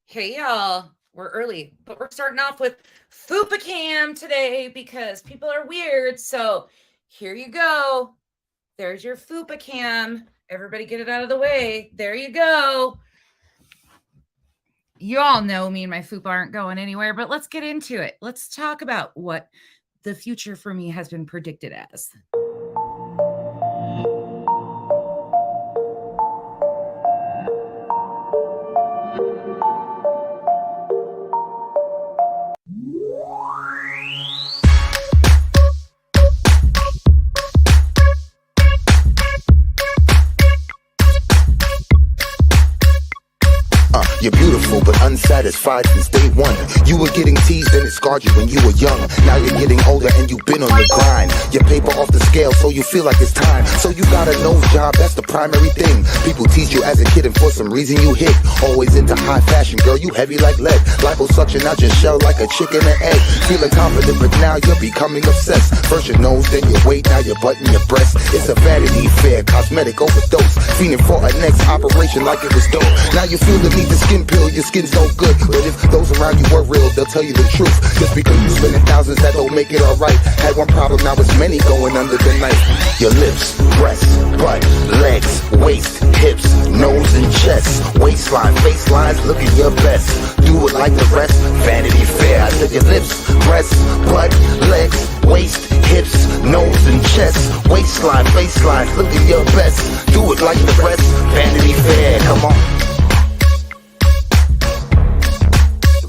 Hey y'all, we're early, but we're starting off with Fupacam today because people are weird. So here you go. There's your Fupacam. Everybody get it out of the way. There you go. You all know me and my Fupa aren't going anywhere, but let's get into it. Let's talk about what the future for me has been predicted as. You're beautiful but unsatisfied since day one. You were getting teased and it scarred you when you were young. Now you're getting older and you've been on the grind. Your paper off the scale so you feel like it's time. So you got a nose job, that's the primary thing. People tease you as a kid and for some reason you hit. Always into high fashion, girl, you heavy like lead. Liposuction out your shell like a chicken and egg. Feeling confident but now you're becoming obsessed. First your nose, then your weight, now your butt and your breast. It's a vanity fair, cosmetic overdose. Fiending for a next operation like it was dope. Now you feel the need to skin pill, your skin's no good. But if those around you were real, they'll tell you the truth. Just because you spending thousands, that don't make it alright. Had one problem, now it's many going under the knife. Your lips, breasts, butt, legs, waist, hips, nose and chest, waistline, facelines, looking your best. Do it like the rest, Vanity Fair. I said your lips, breasts, butt, legs, waist, hips, nose and chest, waistline, facelines, looking your best. Do it like the rest, Vanity Fair. Come on.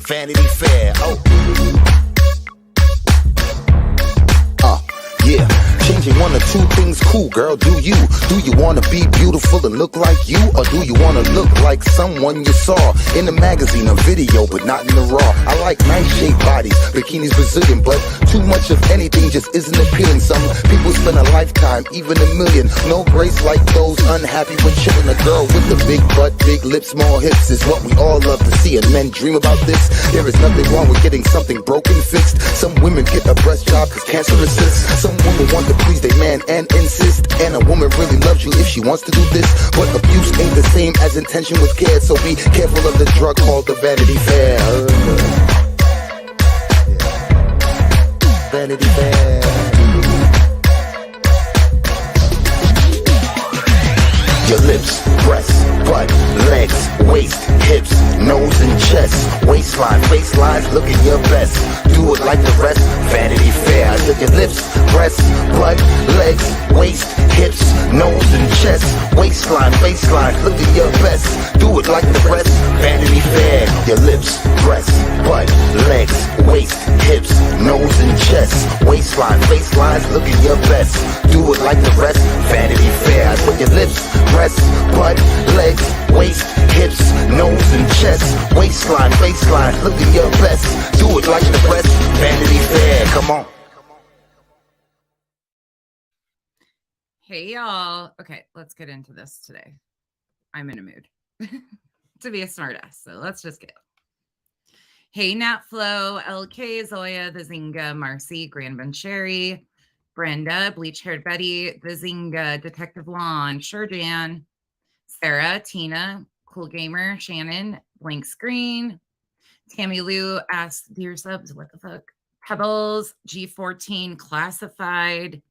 Vanity Fair, yeah. Changing one or two things cool, girl, do you? Do you wanna be beautiful and look like you? Or do you wanna look like someone you saw in a magazine or video, but not in the raw? I like nice shaped bodies, bikinis Brazilian, but too much of anything just isn't appealing. Some people spend a lifetime, even a million. No grace like those unhappy when chilling. A girl with a big butt, big lips, small hips is what we all love to see, and men dream about this. There is nothing wrong with getting something broken fixed. Some women get a breast job cause cancer assists. Some women want to please their man and insist. And a woman really loves you if she wants to do this. But abuse ain't the same as intention with care. So be careful of the drug called the Vanity Fair. Vanity Fair. Your lips, breasts, butt, legs, waist, hips, nose and chest, waistline, facelines, looking your best. Do it like the rest, Vanity Fair. I said your lips, breasts, butt, legs, waist, hips, nose and chest, waistline, faceline, looking your best. Do it like the rest, Vanity Fair. Your lips, breasts, butt, legs, waist, hips, nose and chest, waistline, facelines, looking your best. Do it like the rest, Vanity Fair. I said your lips, breasts, butt, legs, waist, hips, nose and chest, waistline, faceline, look at your best. Do it like the rest, Vanity Fair. Come on. Hey y'all. Okay, let's get into this today. I'm in a mood to be a smartass, so let's just go. Hey Nat Flo, LK, Zoya, the Zinga, Marcy, Grand Sherry, Brenda, Bleach Haired Betty, the Zinga, Detective Lawn, Sherjan, Sarah, Tina, Cool Gamer, Shannon, Blank Screen, Tammy Lou asked Dear Subs, what the fuck? Pebbles, G14, Classified,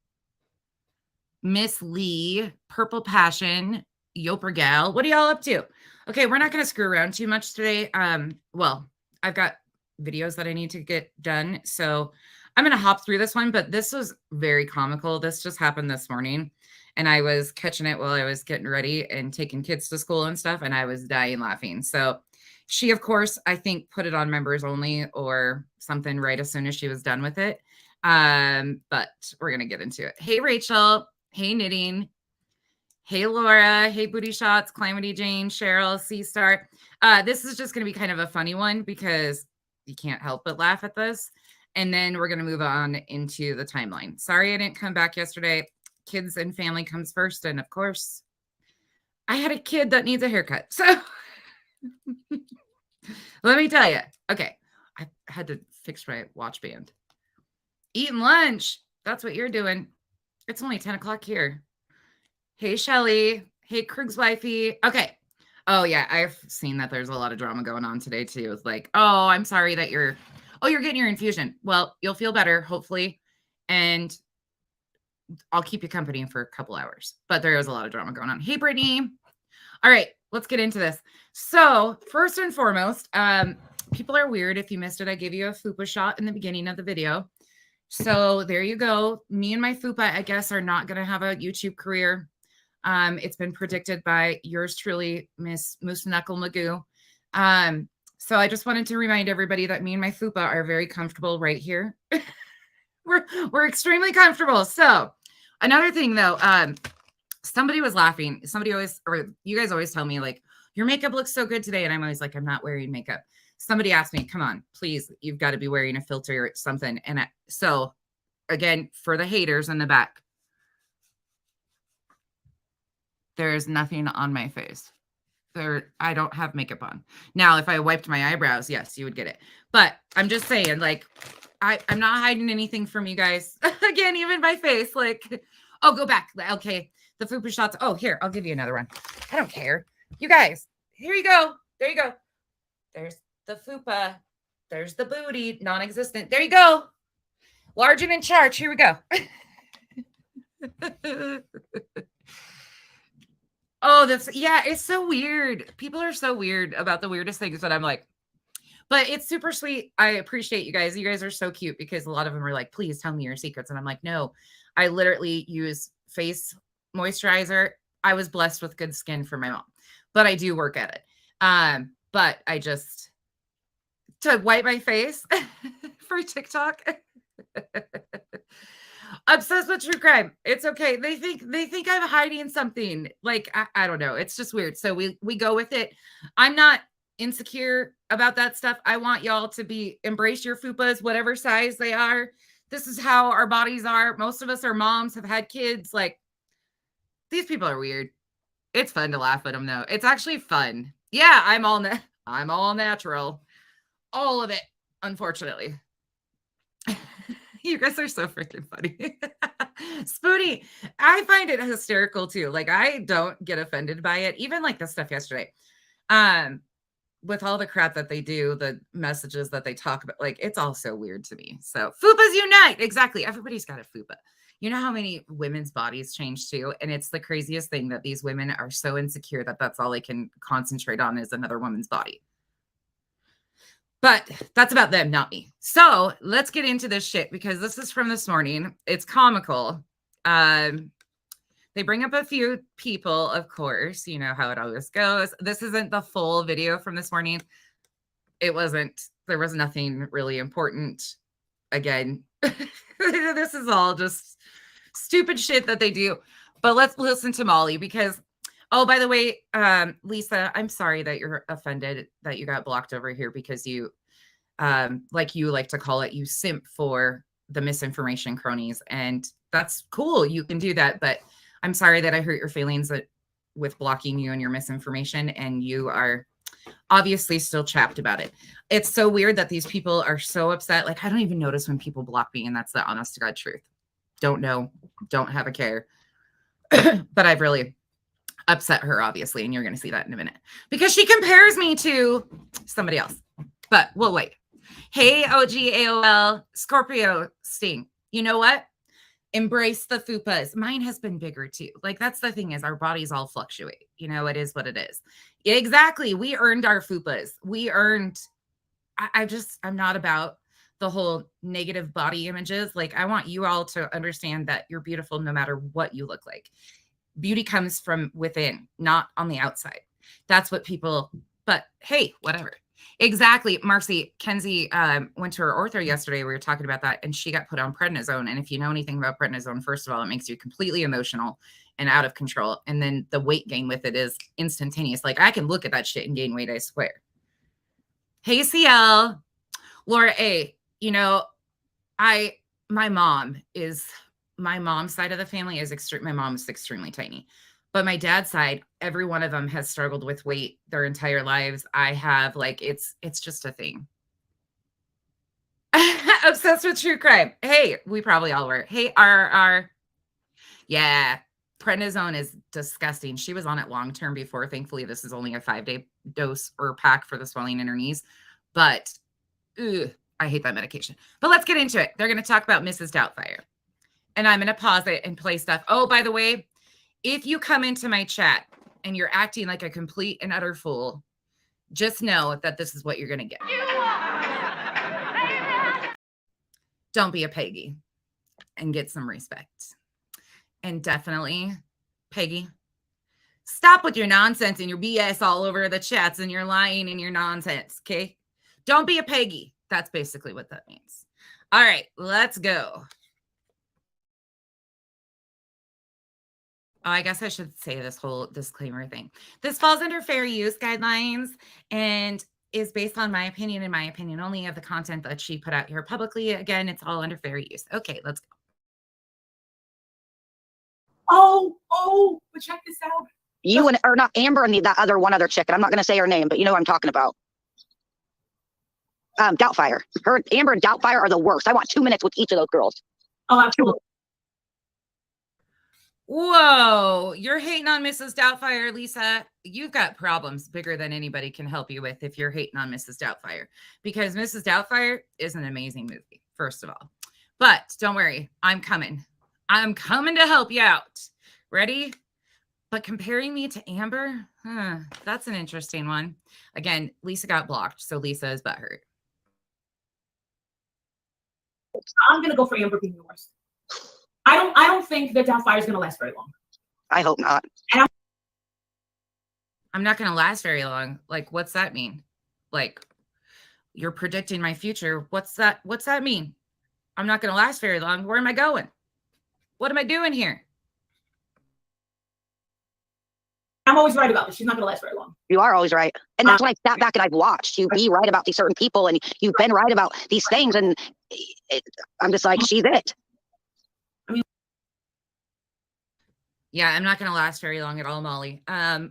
Miss Lee, Purple Passion, Yoper Gal. What are y'all up to? Okay, we're not going to screw around too much today. Well, I've got videos that I need to get done, so I'm going to hop through this one, but this was very comical. This just happened this morning, and I was catching it while I was getting ready and taking kids to school and stuff, and I was dying laughing. So she, of course, I think put it on members only or something right as soon as she was done with it. But we're going to get into it. Hey, Rachel. Hey, Knitting. Hey, Laura. Hey, Booty Shots, Calamity Jane, Cheryl, C-Star. This is just going to be kind of a funny one because you can't help but laugh at this. And then we're going to move on into the timeline. Sorry I didn't come back yesterday. Kids and family comes first. And of course, I had a kid that needs a haircut. So let me tell you. Okay. I had to fix my watch band. Eating lunch. That's what you're doing. It's only 10 o'clock here. Hey, Shelly. Hey, Krug's wifey. Okay. Oh yeah, I've seen that there's a lot of drama going on today too. It's like, oh, I'm sorry that you're getting your infusion. Well, you'll feel better, hopefully. And I'll keep you company for a couple hours. But there is a lot of drama going on. Hey, Brittany. All right, let's get into this. So, first and foremost, people are weird. If you missed it, I gave you a fupa shot in the beginning of the video. So there you go. Me and my fupa, I guess, are not going to have a YouTube career. It's been predicted by yours truly, Miss Moose Knuckle Magoo. So I just wanted to remind everybody that me and my fupa are very comfortable right here. we're extremely comfortable. So another thing though, somebody was laughing. You guys always tell me like, your makeup looks so good today. And I'm always like, I'm not wearing makeup. Somebody asked me, come on, please, you've got to be wearing a filter or something. And so again, for the haters in the back, there is nothing on my face. I don't have makeup on. Now, if I wiped my eyebrows, yes, you would get it. But I'm just saying, like, I'm not hiding anything from you guys. Again, even my face, like, oh, go back. Okay, the fupa shots. Oh, here, I'll give you another one. I don't care. You guys, here you go. There you go. There's the fupa. There's the booty, non-existent. There you go. Large and in charge. Here we go. Oh, it's so weird. People are so weird about the weirdest things that I'm like, but it's super sweet. I appreciate you guys. You guys are so cute because a lot of them are like, please tell me your secrets. And I'm like, no, I literally use face moisturizer. I was blessed with good skin for my mom, but I do work at it. But I just, to wipe my face for TikTok. Obsessed with true crime. It's okay. They think I'm hiding something. Like, I don't know. It's just weird. So we go with it. I'm not insecure about that stuff. I want y'all to embrace your fupas, whatever size they are. This is how our bodies are. Most of us are moms, have had kids. Like, these people are weird. It's fun to laugh at them though. It's actually fun. Yeah, I'm all natural. All of it, unfortunately. You guys are so freaking funny. Spoonie, I find it hysterical too. Like, I don't get offended by it. Even like the stuff yesterday. With all the crap that they do, the messages that they talk about, like, it's all so weird to me. So fupas unite. Exactly. Everybody's got a fupa. You know how many women's bodies change too? And it's the craziest thing that these women are so insecure that that's all they can concentrate on is another woman's body. But that's about them, not me. So let's get into this shit because this is from this morning. It's comical. They bring up a few people, of course. You know how it always goes. This isn't the full video from this morning. There was nothing really important. Again, this is all just stupid shit that they do. But let's listen to Molly because, oh, by the way, Lisa, I'm sorry that you're offended that you got blocked over here because you like to call it, you simp for the misinformation cronies. And that's cool. You can do that. But I'm sorry that I hurt your feelings with blocking you and your misinformation. And you are obviously still chapped about it. It's so weird that these people are so upset. Like, I don't even notice when people block me. And that's the honest to God truth. Don't know. Don't have a care. But I've really upset her, obviously. And you're going to see that in a minute because she compares me to somebody else. But we'll wait. Hey, OG AOL Scorpio Sting. You know what? Embrace the fupas. Mine has been bigger too. Like, that's the thing is our bodies all fluctuate. You know, it is what it is. Exactly. We earned our fupas. I'm not about the whole negative body images. Like, I want you all to understand that you're beautiful no matter what you look like. Beauty comes from within, not on the outside. That's what but hey, whatever. Exactly. Marcy, Kenzie went to her ortho yesterday. We were talking about that, and she got put on prednisone. And if you know anything about prednisone, first of all, it makes you completely emotional and out of control. And then the weight gain with it is instantaneous. Like, I can look at that shit and gain weight, I swear. Hey, CL. Laura A., you know, my mom's side of the family is extreme. My mom is extremely tiny. But my dad's side, every one of them has struggled with weight their entire lives. I have, like, it's just a thing. Obsessed with true crime. Hey, we probably all were. Hey, RR. Yeah. prednisone is disgusting. She was on it long term before. Thankfully, this is only a 5-day dose or pack for the swelling in her knees. But I hate that medication. But let's get into it. They're going to talk about Mrs. Doubtfire. And I'm going to pause it and play stuff. Oh, by the way, if you come into my chat and you're acting like a complete and utter fool, just know that this is what you're going to get. Don't be a Peggy and get some respect. And definitely, Peggy, stop with your nonsense and your BS all over the chats and your lying and your nonsense, okay? Don't be a Peggy. That's basically what that means. All right, let's go. Oh, I guess I should say this whole disclaimer thing. This falls under fair use guidelines and is based on my opinion and my opinion only of the content that she put out here publicly. Again, it's all under fair use. Okay, let's go. But check this out. You and, or not Amber and that other chick, and I'm not going to say her name, but you know what I'm talking about. Doubtfire. Amber and Doubtfire are the worst. I want 2 minutes with each of those girls. Oh, absolutely. Whoa, you're hating on Mrs. Doubtfire, Lisa. You've got problems bigger than anybody can help you with if you're hating on Mrs. Doubtfire, because Mrs. Doubtfire is an amazing movie, first of all. But don't worry, I'm coming. I'm coming to help you out. Ready? But comparing me to Amber, that's an interesting one. Again, Lisa got blocked, so Lisa is butthurt. I'm gonna go for Amber being the worst. I don't think that Doubtfire is gonna last very long. I hope not. And I'm not gonna last very long. Like, what's that mean? Like, you're predicting my future. What's that mean? I'm not gonna last very long. Where am I going? What am I doing here? I'm always right about this. She's not gonna last very long. You are always right. And that's when I sat back and I've watched you be right about these certain people, and you've been right about these things, and I'm just like, she's it. Yeah, I'm not going to last very long at all, Molly.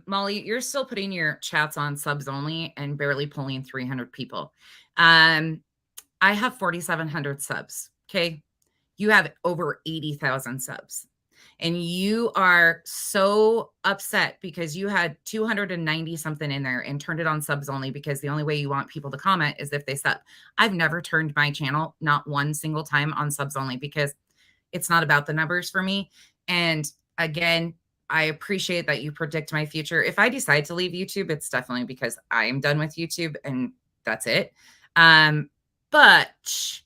Molly, you're still putting your chats on subs only and barely pulling 300 people. I have 4,700 subs, okay? You have over 80,000 subs. And you are so upset because you had 290 something in there and turned it on subs only because the only way you want people to comment is if they sub. I've never turned my channel, not one single time, on subs only because it's not about the numbers for me. And again, I appreciate that you predict my future. If I decide to leave YouTube, it's definitely because I am done with YouTube and that's it. But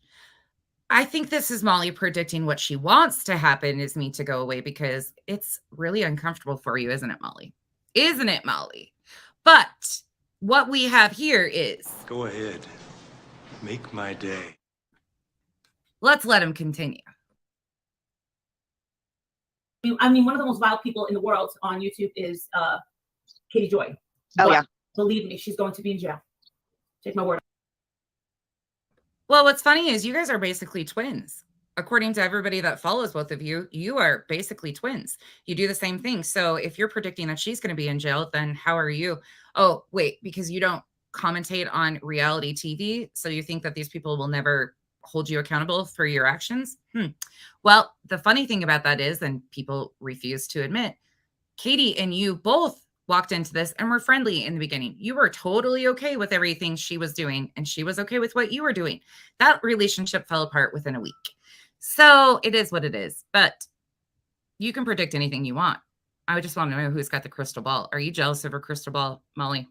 I think this is Molly predicting what she wants to happen is me to go away because it's really uncomfortable for you, isn't it, Molly? Isn't it, Molly? But what we have here is... Go ahead. Make my day. Let's let him continue. I mean, one of the most vile people in the world on YouTube is Katie Joy. Oh, yeah. Believe me, she's going to be in jail. Take my word. Well, what's funny is you guys are basically twins. According to everybody that follows both of you, you are basically twins. You do the same thing. So if you're predicting that she's going to be in jail, then how are you? Oh, wait, because you don't commentate on reality TV. So you think that these people will never hold you accountable for your actions? Well, the funny thing about that is, and people refuse to admit, Katie and you both walked into this and were friendly in the beginning. You were totally okay with everything she was doing, and she was okay with what you were doing. That relationship fell apart within a week. So it is what it is, but you can predict anything you want. I just want to know who's got the crystal ball. Are you jealous of her crystal ball, Molly?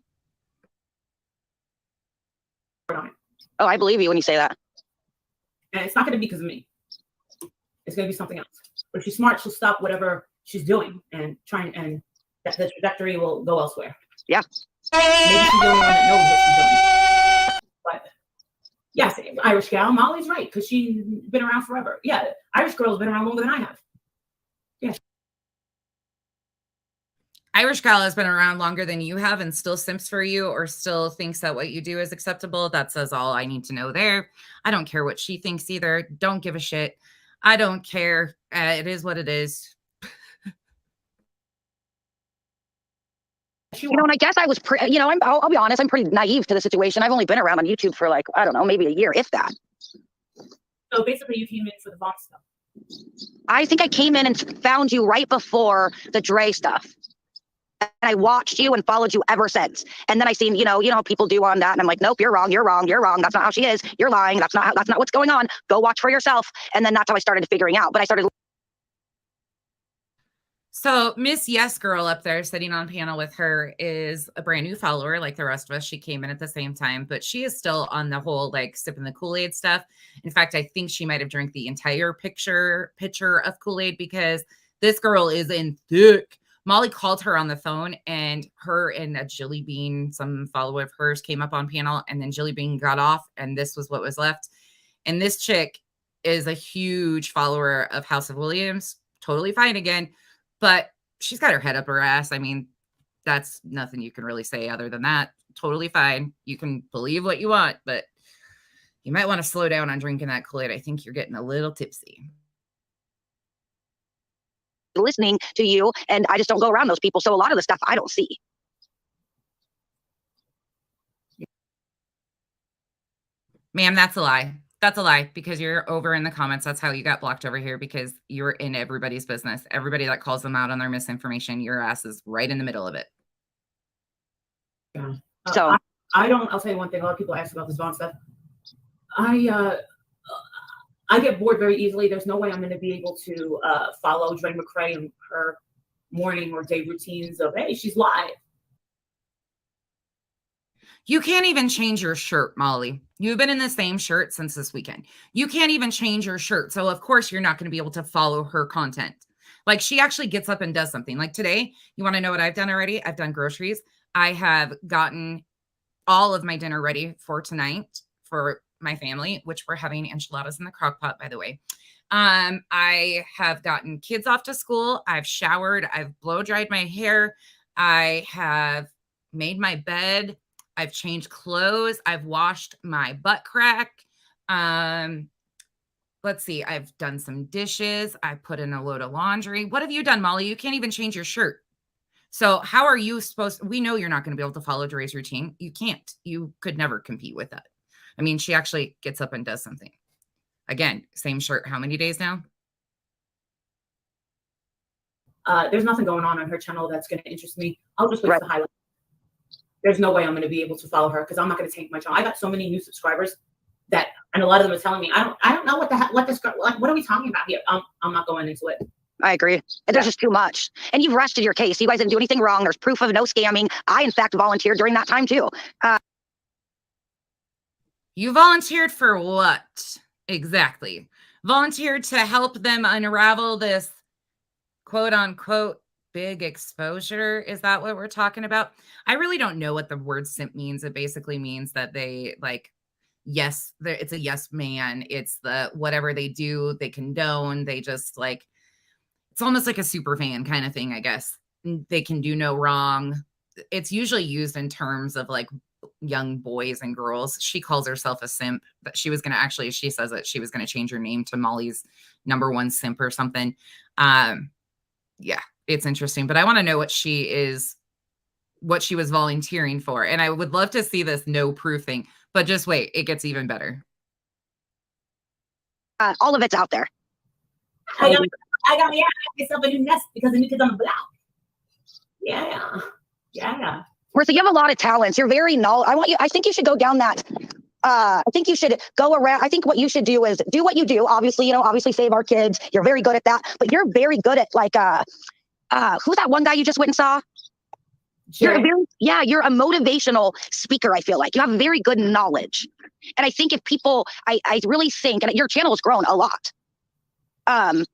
Oh, I believe you when you say that. And it's not going to be because of me. It's going to be something else. But if she's smart, she'll stop whatever she's doing and the trajectory will go elsewhere. Yeah. Maybe she's the only one that knows what she's doing. But yes, Irish gal, Molly's right, because she's been around forever. Yeah, Irish girl's been around longer than I have. Yeah. Irish gal has been around longer than you have and still simps for you or still thinks that what you do is acceptable. That says all I need to know there. I don't care what she thinks either. Don't give a shit. I don't care. It is what it is. You know, and I guess I was, I'll be honest, I'm pretty naive to the situation. I've only been around on YouTube for like, I don't know, maybe a year, if that. So basically you came in for the Vaughn stuff. I think I came in and found you right before the Dre stuff. And I watched you and followed you ever since. And then I seen, people do on that. And I'm like, nope, you're wrong. You're wrong. You're wrong. That's not how she is. You're lying. That's not what's going on. Go watch for yourself. And then that's how I started figuring out. But I started. So Miss Yes Girl up there sitting on panel with her is a brand new follower like the rest of us. She came in at the same time, but she is still on the whole like sipping the Kool-Aid stuff. In fact, I think she might have drank the entire pitcher of Kool-Aid because this girl is in thick. Molly called her on the phone and her and a Jilly Bean, some follower of hers, came up on panel, and then Jilly Bean got off and this was what was left. And this chick is a huge follower of House of Williams. Totally fine again. But she's got her head up her ass. I mean, that's nothing you can really say other than that. Totally fine. You can believe what you want, but you might want to slow down on drinking that Kool-Aid. I think you're getting a little tipsy. Listening to you, and I just don't go around those people. So a lot of the stuff I don't see. Ma'am, that's a lie. That's a lie because you're over in the comments. That's how you got blocked over here because you're in everybody's business. Everybody that calls them out on their misinformation, your ass is right in the middle of it. Yeah. So I'll tell you one thing. A lot of people ask about this Vaughn stuff. I get bored very easily. There's no way I'm going to be able to follow Dre McCray and her morning or day routines of, hey, she's live. You can't even change your shirt, Molly. You've been in the same shirt since this weekend. You can't even change your shirt. So of course you're not going to be able to follow her content. Like she actually gets up and does something. Like today, you want to know what I've done already? I've done groceries. I have gotten all of my dinner ready for tonight for my family, which we're having enchiladas in the crock pot, by the way. I have gotten kids off to school. I've showered. I've blow dried my hair. I have made my bed. I've changed clothes. I've washed my butt crack. Let's see. I've done some dishes. I put in a load of laundry. What have you done, Molly? You can't even change your shirt. So how are you supposed we know you're not going to be able to follow Dre's routine. You can't. You could never compete with that. I mean, she actually gets up and does something. Again, same shirt. How many days now? There's nothing going on her channel that's going to interest me. I'll just wait for the highlight. There's no way I'm going to be able to follow her because I'm not going to tank my channel. I got so many new subscribers that, and a lot of them are telling me, I don't know what this girl, like, what are we talking about here? I'm not going into it. I agree. There's just too much. And you've rested your case. You guys didn't do anything wrong. There's proof of no scamming. I, in fact, volunteered during that time too. You volunteered for what? Exactly. Volunteered to help them unravel this quote unquote big exposure. Is that what we're talking about? I really don't know what the word simp means. It basically means that they like, yes, it's a yes man. It's the whatever they do, they condone. They just like, it's almost like a super fan kind of thing, I guess. They can do no wrong. It's usually used in terms of like young boys and girls. She calls herself a simp, but she was going to actually, she says that she was going to change her name to Molly's #1 simp or something. Yeah, it's interesting, but I want to know what she was volunteering for. And I would love to see this no proof thing, but just wait, it gets even better. All of it's out there. I got myself a new nest because the new kids on the block. Yeah. Martha, you have a lot of talents. You're very knowledgeable. I think you should go down that. I think you should go around. I think what you should do is do what you do. Obviously, obviously save our kids. You're very good at that. But you're very good at like, who's that one guy you just went and saw? You're a motivational speaker. I feel like you have very good knowledge. And I think if people, I really think, and your channel has grown a lot. I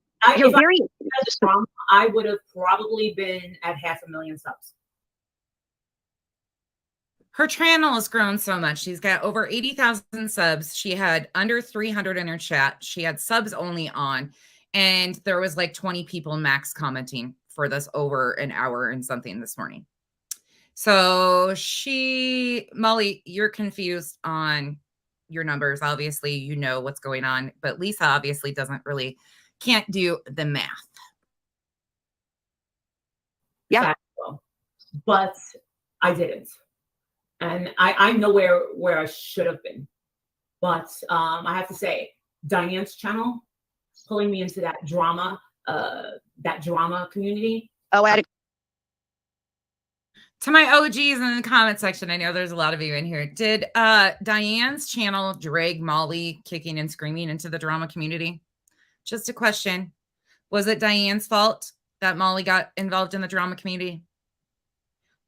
would have probably been at 500,000 subs. Her channel has grown so much. She's got over 80,000 subs. She had under 300 in her chat. She had subs only on, and there was like 20 people max commenting for this over an hour and something this morning. So Molly, you're confused on your numbers. Obviously, you know what's going on, but Lisa obviously can't do the math. Yeah. But I didn't. And I know where I should have been. But I have to say, Diane's channel pulling me into that drama community. Oh, I had To my OGs in the comment section, I know there's a lot of you in here. Did Diane's channel drag Molly kicking and screaming into the drama community? Just a question. Was it Diane's fault that Molly got involved in the drama community?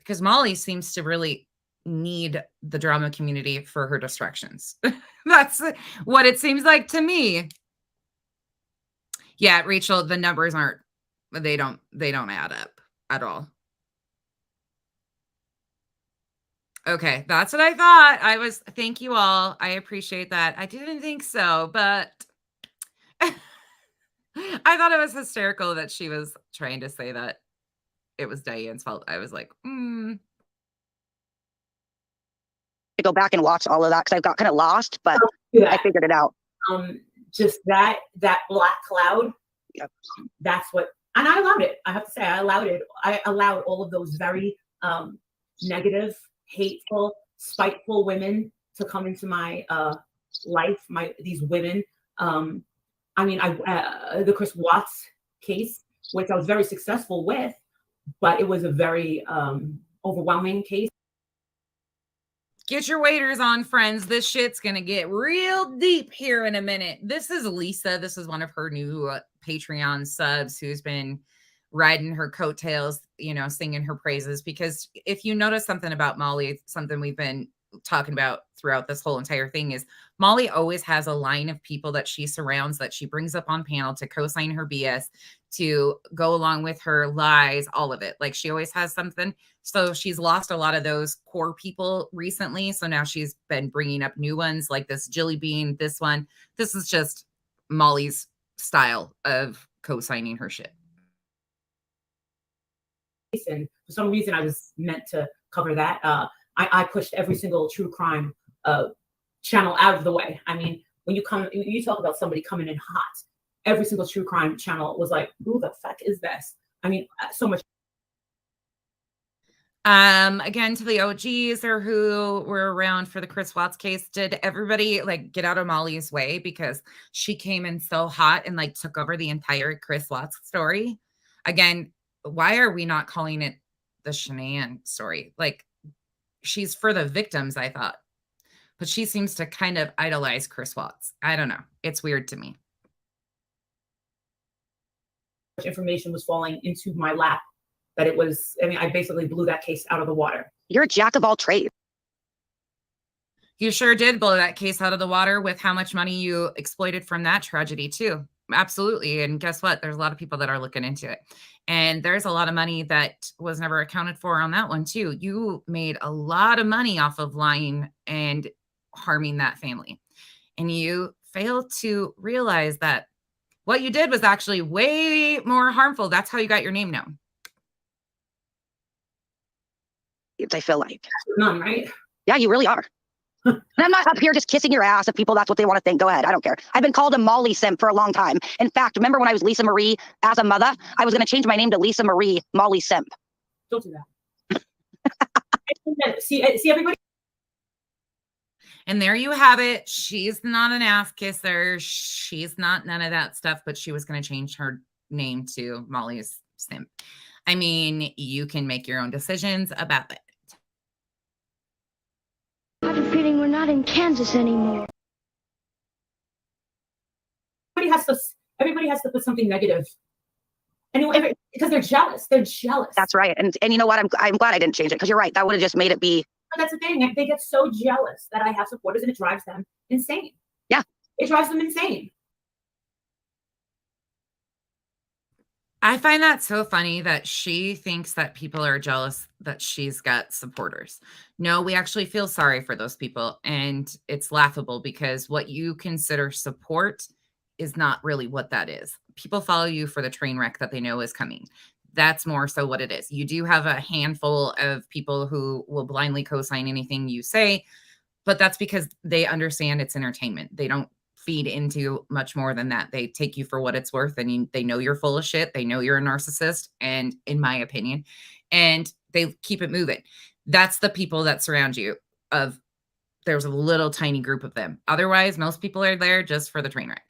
Because Molly seems to really need the drama community for her distractions. That's what it seems like to me. Yeah, Rachel, the numbers they don't add up at all. Okay, that's what I thought. Thank you all. I appreciate that. I didn't think so, but I thought it was hysterical that she was trying to say that it was Diane's fault. I was like, to go back and watch all of that because I got kind of lost, but I figured it out. Just that black cloud. Yep. That's what, and I allowed it. I have to say, I allowed it. I allowed all of those very negative, hateful, spiteful women to come into my life. These women. I mean, the Chris Watts case, which I was very successful with, but it was a very overwhelming case. Get your waders on, friends. This shit's going to get real deep here in a minute. This is Lisa. This is one of her new Patreon subs who's been riding her coattails, singing her praises. Because if you notice something about Molly, something we've been talking about throughout this whole entire thing is Molly always has a line of people that she surrounds, that she brings up on panel to co-sign her BS, to go along with her lies, all of it. Like, she always has something. So she's lost a lot of those core people recently. So now she's been bringing up new ones like this Jilly Bean, this one. This is just Molly's style of co-signing her shit. And for some reason, I was meant to cover that. I pushed every single true crime channel out of the way. I mean, when you talk about somebody coming in hot, every single true crime channel was like, who the fuck is this? I mean, so much. Again, to the OGs or who were around for the Chris Watts case, did everybody get out of Molly's way because she came in so hot and took over the entire Chris Watts story? Again, why are we not calling it the Shanann story? She's for the victims, I thought. But she seems to kind of idolize Chris Watts. I don't know. It's weird to me. Information was falling into my lap that it was, I basically blew that case out of the water. You're a jack of all trades. You sure did blow that case out of the water with how much money you exploited from that tragedy too. Absolutely. And guess what? There's a lot of people that are looking into it. And there's a lot of money that was never accounted for on that one too. You made a lot of money off of lying and harming that family. And you failed to realize that what you did was actually way more harmful. That's how you got your name known. I feel like. None, right? Yeah, you really are. And I'm not up here just kissing your ass if people, that's what they want to think. Go ahead. I don't care. I've been called a Molly simp for a long time. In fact, remember when I was Lisa Marie as a mother, I was going to change my name to Lisa Marie Molly Simp. Don't do that. See everybody. And there you have it. She's not an ass kisser. She's not none of that stuff, but she was going to change her name to Molly's Simp. I mean, you can make your own decisions about it. I have a feeling we're not in Kansas anymore. Everybody has to put something negative. Anyway, because they're jealous. They're jealous. That's right. And you know what? I'm glad I didn't change it, because you're right. That would have just made it be. But that's the thing. They get so jealous that I have supporters, and it drives them insane. Yeah. It drives them insane. I find that so funny that she thinks that people are jealous that she's got supporters. No, we actually feel sorry for those people. And it's laughable because what you consider support is not really what that is. People follow you for the train wreck that they know is coming. That's more so what it is. You do have a handful of people who will blindly co-sign anything you say, but that's because they understand it's entertainment. They don't feed into much more than that. They take you for what it's worth, and they know you're full of shit. They know you're a narcissist, and in my opinion, and they keep it moving. That's the people that surround you. There's a little tiny group of them. Otherwise, most people are there just for the train wreck.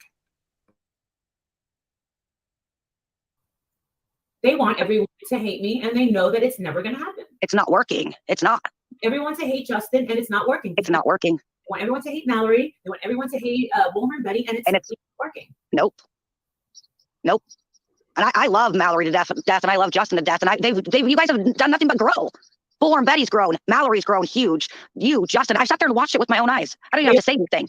They want everyone to hate me, and they know that it's never going to happen. It's not working. It's not. Everyone to hate Justin, and it's not working. It's not working. They want everyone to hate Mallory. They want everyone to hate Wilmer and Betty, and it's not working. Nope. And I love Mallory to death, and I love Justin to death. And you guys have done nothing but grow. Bullhorn Betty's grown. Mallory's grown huge. You, Justin, I sat there and watched it with my own eyes. I don't even have to say anything.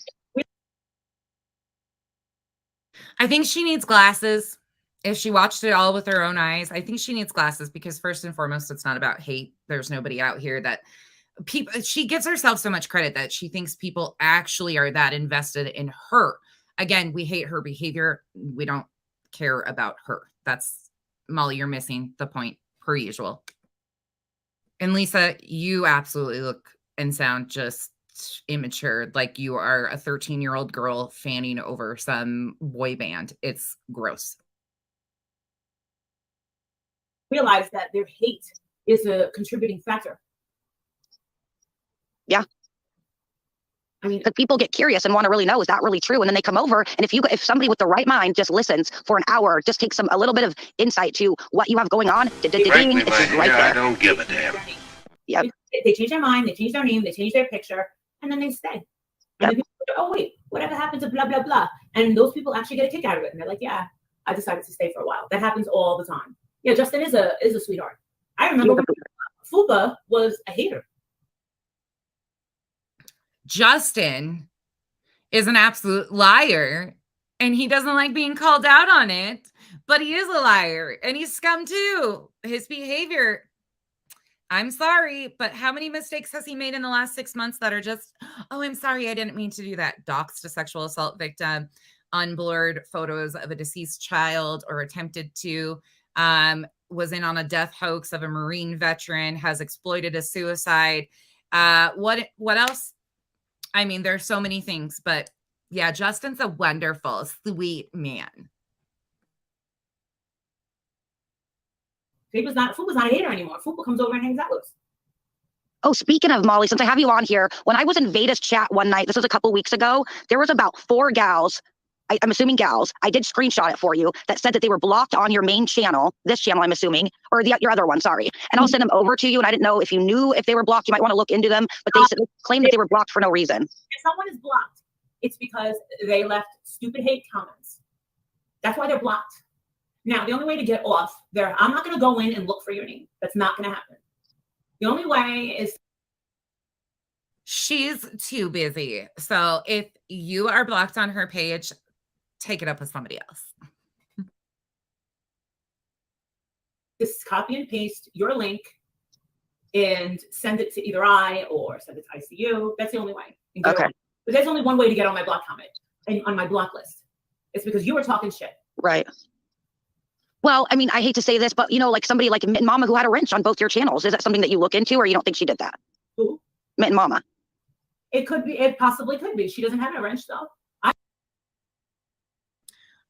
I think she needs glasses. If she watched it all with her own eyes, I think she needs glasses, because first and foremost, it's not about hate. There's nobody out here that people, she gives herself so much credit that she thinks people actually are that invested in her. Again, we hate her behavior. We don't care about her. That's, Molly, you're missing the point per usual. And Lisa, you absolutely look and sound just immature, like you are a 13-year-old girl fanning over some boy band. It's gross. Realize that their hate is a contributing factor. Yeah. I mean, because people get curious and want to really know, is that really true? And then they come over, and if somebody with the right mind just listens for an hour, just takes a little bit of insight to what you have going on, Frankly, my dear, I don't give a damn. Yep. They change their mind, they change their name, they change their picture, and then they stay. And then people go, oh wait, whatever happened to blah blah blah? And those people actually get a kick out of it, and they're like, yeah, I decided to stay for a while. That happens all the time. Yeah, Justin is a sweetheart. I remember when Fupa was a hater. Justin is an absolute liar, and he doesn't like being called out on it, but he is a liar, and he's scum too. His behavior, I'm sorry, but how many mistakes has he made in the last 6 months that are just, oh, I'm sorry, I didn't mean to do that. Doxed a sexual assault victim, unblurred photos of a deceased child or attempted to, was in on a death hoax of a Marine veteran, has exploited a suicide. What else? I mean, there's so many things, but yeah, Justin's a wonderful, sweet man. Fupa's not a hater anymore. Fupa comes over and hangs out with us. Oh, speaking of Molly, since I have you on here, when I was in Veda's chat one night, this was a couple weeks ago, there was about 4 gals, I'm assuming gals, I did screenshot it for you, that said that they were blocked on your main channel, this channel I'm assuming, or your other one, sorry. And I'll send them over to you, and I didn't know if you knew if they were blocked, you might want to look into them, but they claimed that they were blocked for no reason. If someone is blocked, it's because they left stupid hate comments. That's why they're blocked. Now, the only way to get off there, I'm not going to go in and look for your name. That's not going to happen. The only way is... She's too busy. So if you are blocked on her page, take it up with somebody else. Just copy and paste your link and send it to either I or send it to ICU. That's the only way. Okay. But there's only one way to get on my block comment and on my block list. It's because you were talking shit. Right. Well, I mean, I hate to say this, but like somebody like Mint Mama who had a wrench on both your channels, is that something that you look into, or you don't think she did that? Who? Mint Mama. It could be. It possibly could be. She doesn't have a wrench though.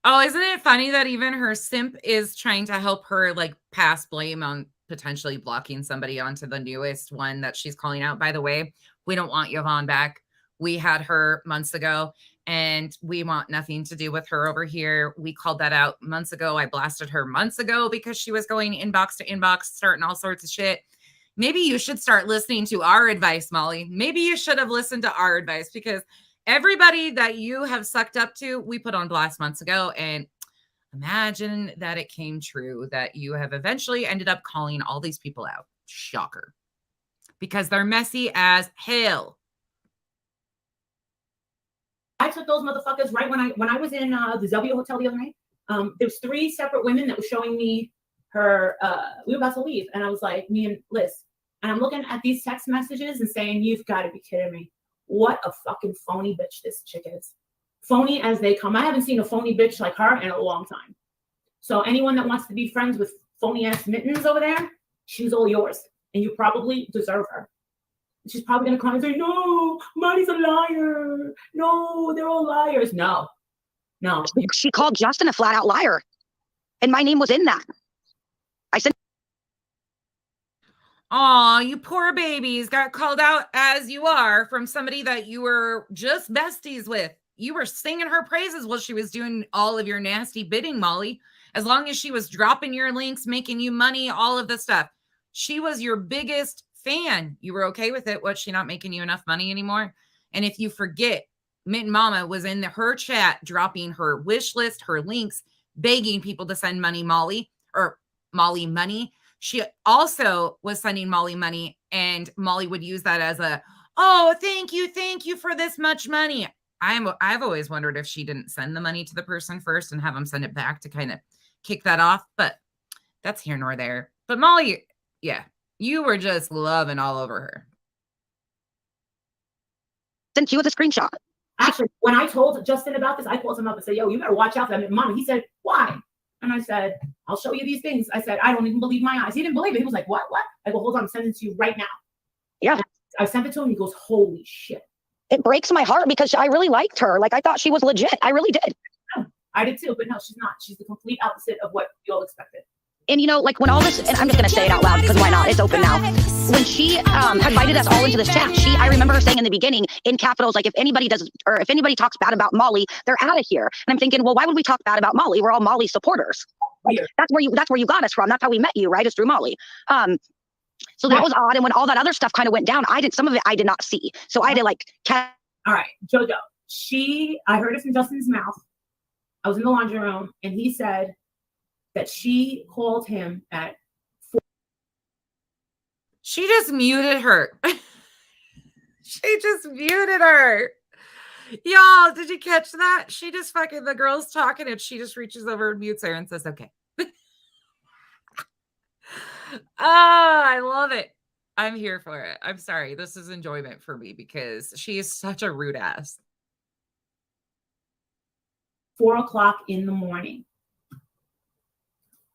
Oh, isn't it funny that even her simp is trying to help her pass blame on potentially blocking somebody onto the newest one that she's calling out? By the way, we don't want Yvonne back. We had her months ago, and we want nothing to do with her over here. We called that out months ago. I blasted her months ago because she was going inbox to inbox, starting all sorts of shit. Maybe you should start listening to our advice, Molly. Maybe you should have listened to our advice, because everybody that you have sucked up to, we put on blast months ago. And imagine that it came true, that you have eventually ended up calling all these people out. Shocker. Because they're messy as hell. I took those motherfuckers right when I was in the W Hotel the other night. There's 3 separate women that were showing me her. We were about to leave, and I was like, me and Liz, and I'm looking at these text messages and saying, you've got to be kidding me. What a fucking phony bitch this chick is. Phony as they come. I haven't seen a phony bitch like her in a long time. So anyone that wants to be friends with phony ass Mittens over there, she's all yours, and you probably deserve her. She's probably going to cry and say, no, Marty's a liar. No, they're all liars. No. She called Justin a flat out liar. And my name was in that. I said, Aw, you poor babies got called out as you are from somebody that you were just besties with. You were singing her praises while she was doing all of your nasty bidding, Molly. As long as she was dropping your links, making you money, all of the stuff. She was your biggest fan. You were okay with it. Was she not making you enough money anymore? And if you forget, Mint Mama was in her chat dropping her wish list, her links, begging people to send Molly money. She also was sending Molly money, and Molly would use that as a, oh, thank you for this much money. I've always wondered if she didn't send the money to the person first and have them send it back to kind of kick that off, but that's here nor there. But Molly, yeah, you were just loving all over her. Sent you with a screenshot. Actually, when I told Justin about this, I called him up and said, yo, you better watch out for that mama. He said, why? And I said, I'll show you these things. I said, I don't even believe my eyes. He didn't believe it. He was like, what? I go, hold on, I'm sending it to you right now. Yeah. I sent it to him. He goes, holy shit. It breaks my heart because I really liked her. Like, I thought she was legit. I really did. I did too, but no, she's not. She's the complete opposite of what you all expected. And you know, like when all this, and I'm just going to say it out loud because why not? It's open now. When she had invited us all into this chat, I remember her saying in the beginning in capitals, like if anybody talks bad about Molly, they're out of here. And I'm thinking, well, why would we talk bad about Molly? We're all Molly supporters. Like, that's where you got us from. That's how we met you, right? Is through Molly. So that was odd. And when all that other stuff kind of went down, some of it I did not see. So I had to like. All right, JoJo. I heard it from Justin's mouth. I was in the laundry room and he said that she called him at 4. She just muted her. She just muted her. Y'all, did you catch that? She just the girl's talking and she just reaches over and mutes her and says, okay. I love it. I'm here for it. I'm sorry. This is enjoyment for me because she is such a rude ass. 4:00 in the morning.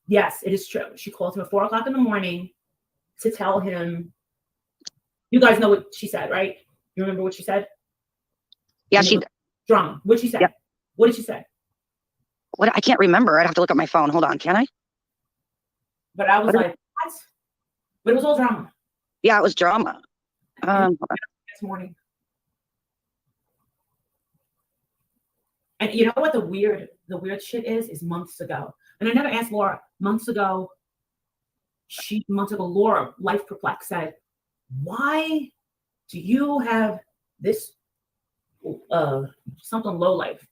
Yes, it is true. She called him at 4:00 in the morning to tell him. You guys know what she said, right? You remember what she said? Yeah, she drama. What she said? Yep. What did she say? What? I can't remember. I'd have to look at my phone. Hold on, can I? But I was like, what? But it was all drama. Yeah, it was drama. Next morning. And you know what the weird shit is months ago. And I never asked Laura. Months ago, Laura, Life Perplexed, said, why do you have this something low life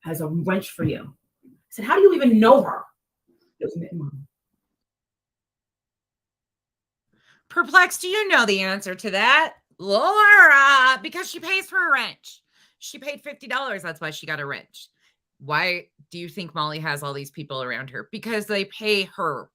as a wrench for you? I said, how do you even know her? It was Mom. Perplexed, do you know the answer to that? Laura, because she pays for a wrench. She paid $50. That's why she got a wrench. Why do you think Molly has all these people around her? Because they pay her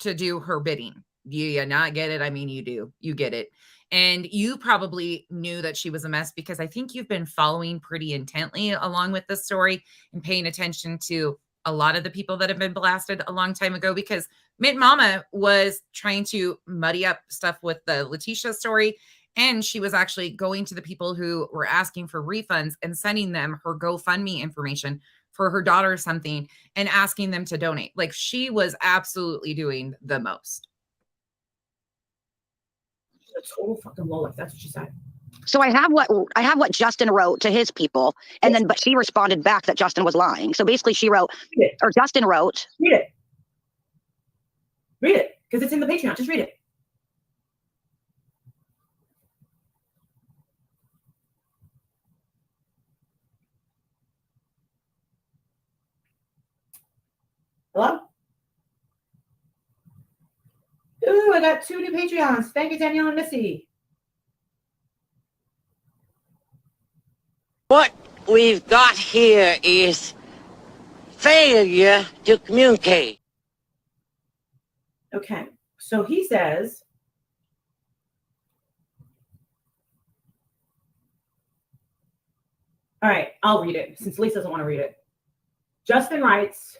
to do her bidding. Do you not get it? I mean, you do. You get it. And you probably knew that she was a mess because I think you've been following pretty intently along with this story and paying attention to a lot of the people that have been blasted a long time ago, because Mint Mama was trying to muddy up stuff with the Letitia story. And she was actually going to the people who were asking for refunds and sending them her GoFundMe information for her daughter or something and asking them to donate. Like, she was absolutely doing the most. A total fucking low life. That's what she said. So I have what Justin wrote to his people, and then but she responded back that Justin was lying. So basically, she wrote, or Justin wrote. Read it, because it's in the Patreon. Just read it. Hello? Ooh, I got 2 new Patreons. Thank you, Danielle and Missy. What we've got here is failure to communicate. Okay, so he says, all right, I'll read it since Lisa doesn't want to read it. Justin writes,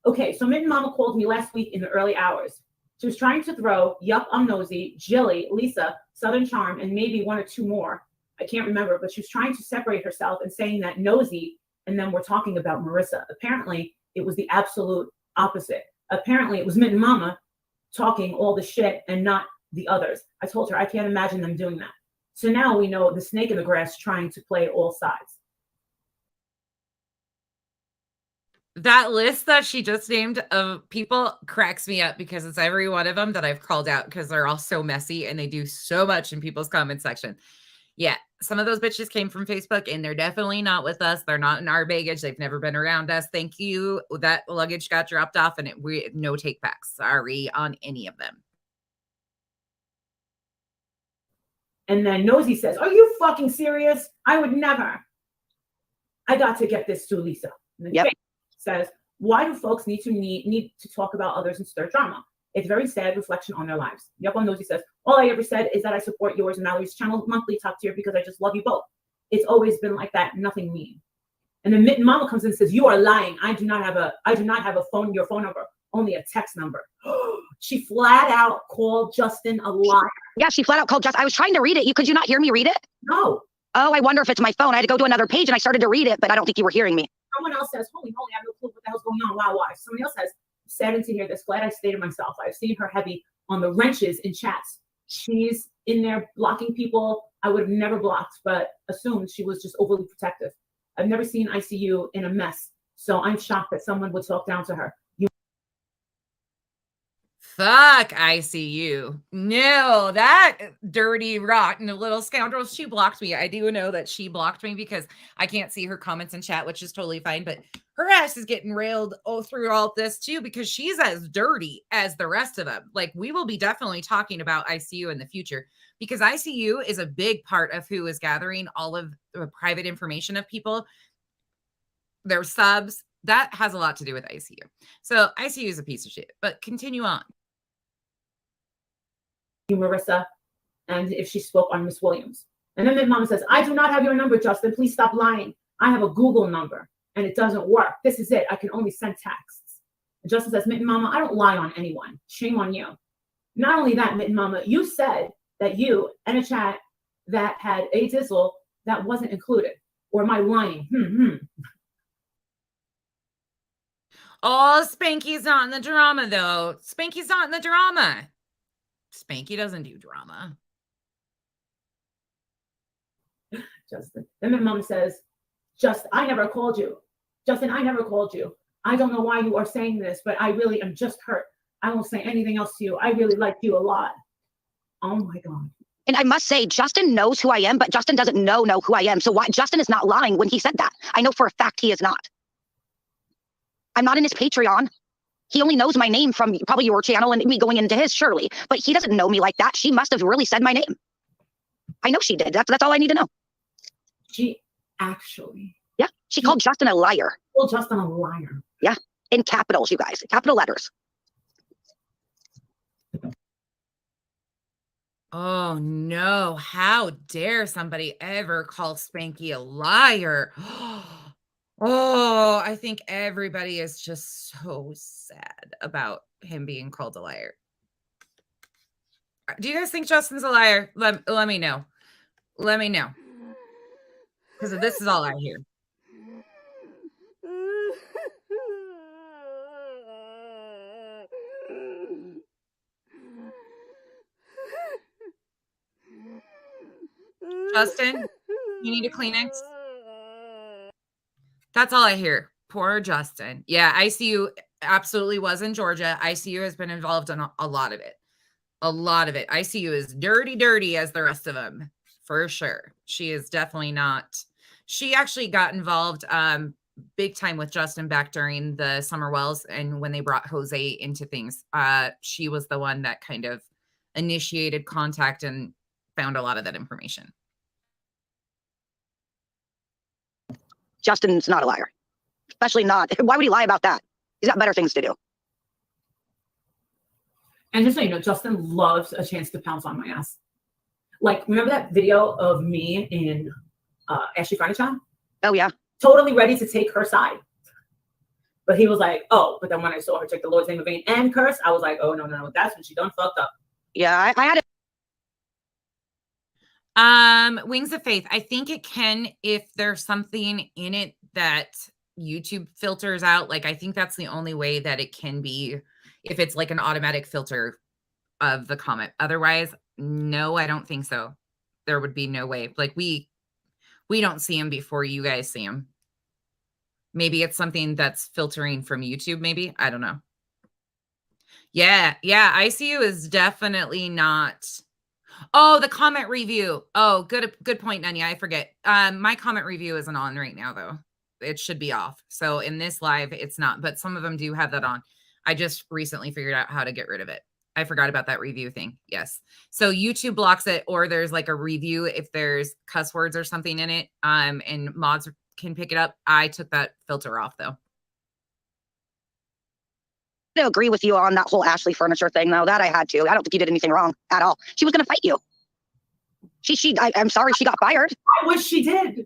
okay, so Mint Mama called me last week in the early hours. She was trying to throw Yup, I'm Nosy, Jilly, Lisa, Southern Charm, and maybe 1 or 2 more. I can't remember, but she was trying to separate herself and saying that Nosy, and then we're talking about Marissa. Apparently, it was the absolute opposite. Apparently, it was Mint Mama talking all the shit and not the others. I told her I can't imagine them doing that. So now we know the snake in the grass trying to play all sides. That list that she just named of people cracks me up because it's every one of them that I've called out because they're all so messy and they do so much in people's comment section. Yeah, some of those bitches came from Facebook and they're definitely not with us. They're not in our baggage. They've never been around us. Thank you. That luggage got dropped off and we no take backs. Sorry on any of them. And then Nosy says, "Are you fucking serious? I would never. I got to get this to Lisa." And then Faith says, "Why do folks need to talk about others and stir drama? It's very sad reflection on their lives." Yup on Nosy says, "All I ever said is that I support yours and Mallory's channel monthly top tier because I just love you both. It's always been like that, nothing mean." And then Mitten Mama comes in and says, "You are lying. I do not have a phone, your phone number, only a text number." She flat out called Justin a liar. Yeah, she flat out called Justin. I was trying to read it. Could you not hear me read it? No. Oh, I wonder if it's my phone. I had to go to another page and I started to read it, but I don't think you were hearing me. Someone else says, "Holy moly, I have no clue what the hell's going on. Wow, why?" Someone else says, "Saddened to hear this. Glad I stayed to myself. I've seen her heavy on the wrenches in chats. She's in there blocking people I would have never blocked, but assumed she was just overly protective. I've never seen ICU in a mess, so I'm shocked that someone would talk down to her." Fuck ICU. No, that dirty, rotten little scoundrel. She blocked me. I do know that she blocked me because I can't see her comments in chat, which is totally fine. But her ass is getting railed through all this too because she's as dirty as the rest of them. Like, we will be definitely talking about ICU in the future because ICU is a big part of who is gathering all of the private information of people, their subs. That has a lot to do with ICU. So ICU is a piece of shit, but continue on. Marissa, and if she spoke on Miss Williams. And then Mitten Mama says, "I do not have your number, Justin. Please stop lying. I have a Google number and it doesn't work. This is it. I can only send texts." And Justin says, "Mitten Mama, I don't lie on anyone. Shame on you. Not only that, Mitten Mama, you said that you and a chat that had a dizzle that wasn't included. Or am I lying? Oh, Spanky's not in the drama, though. Spanky's not in the drama. Spanky doesn't do drama. Justin. Then my mom says, I never called you. Justin, I never called you. I don't know why you are saying this, but I really am just hurt. I won't say anything else to you. I really like you a lot." Oh my God. And I must say, Justin knows who I am, but Justin doesn't know who I am. So why Justin is not lying when he said that? I know for a fact he is not. I'm not in his Patreon. He only knows my name from probably your channel and me going into his, surely. But he doesn't know me like that. She must have really said my name. I know she did. That's all I need to know. She actually. Yeah. She called Justin a liar. Called Justin a liar. Yeah. In capitals, you guys. Capital letters. Oh, no. How dare somebody ever call Spanky a liar? Oh, I think everybody is just so sad about him being called a liar. Do you guys think Justin's a liar? Let me know. Let me know. Because this is all I hear. Justin, you need a Kleenex? That's all I hear. Poor Justin. Yeah, ICU absolutely was in Georgia. ICU has been involved in a lot of it. A lot of it. ICU is dirty as the rest of them, for sure. She is definitely not. She actually got involved big time with Justin back during the Summer Wells and when they brought Jose into things. She was the one that kind of initiated contact and found a lot of that information. Justin's not a liar. Especially not. Why would he lie about that? He's got better things to do. And just so you know, Justin loves a chance to pounce on my ass. Like, remember that video of me in Ashley Furniture? Oh, yeah. Totally ready to take her side. But he was like, oh, but then when I saw her take the Lord's name in vain and curse, I was like, oh, no. That's when she done fucked up. Yeah, I had it. Wings of Faith. I think it can, if there's something in it that YouTube filters out. Like, I think that's the only way that it can be, if it's like an automatic filter of the comment. Otherwise, no, I don't think so. There would be no way. Like, we don't see them before you guys see them. Maybe it's something that's filtering from YouTube, maybe. I don't know. Yeah, ICU is definitely not. Oh, the comment review. Oh, good point, Nanya. I forget. My comment review isn't on right now, though. It should be off. So in this live, it's not, but some of them do have that on. I just recently figured out how to get rid of it. I forgot about that review thing. Yes. So YouTube blocks it, or there's like a review if there's cuss words or something in it. And mods can pick it up. I took that filter off though. I agree with you on that whole Ashley furniture thing, though. That I had to. I don't think you did anything wrong at all. She was going to fight you. I'm sorry she got fired. I wish she did.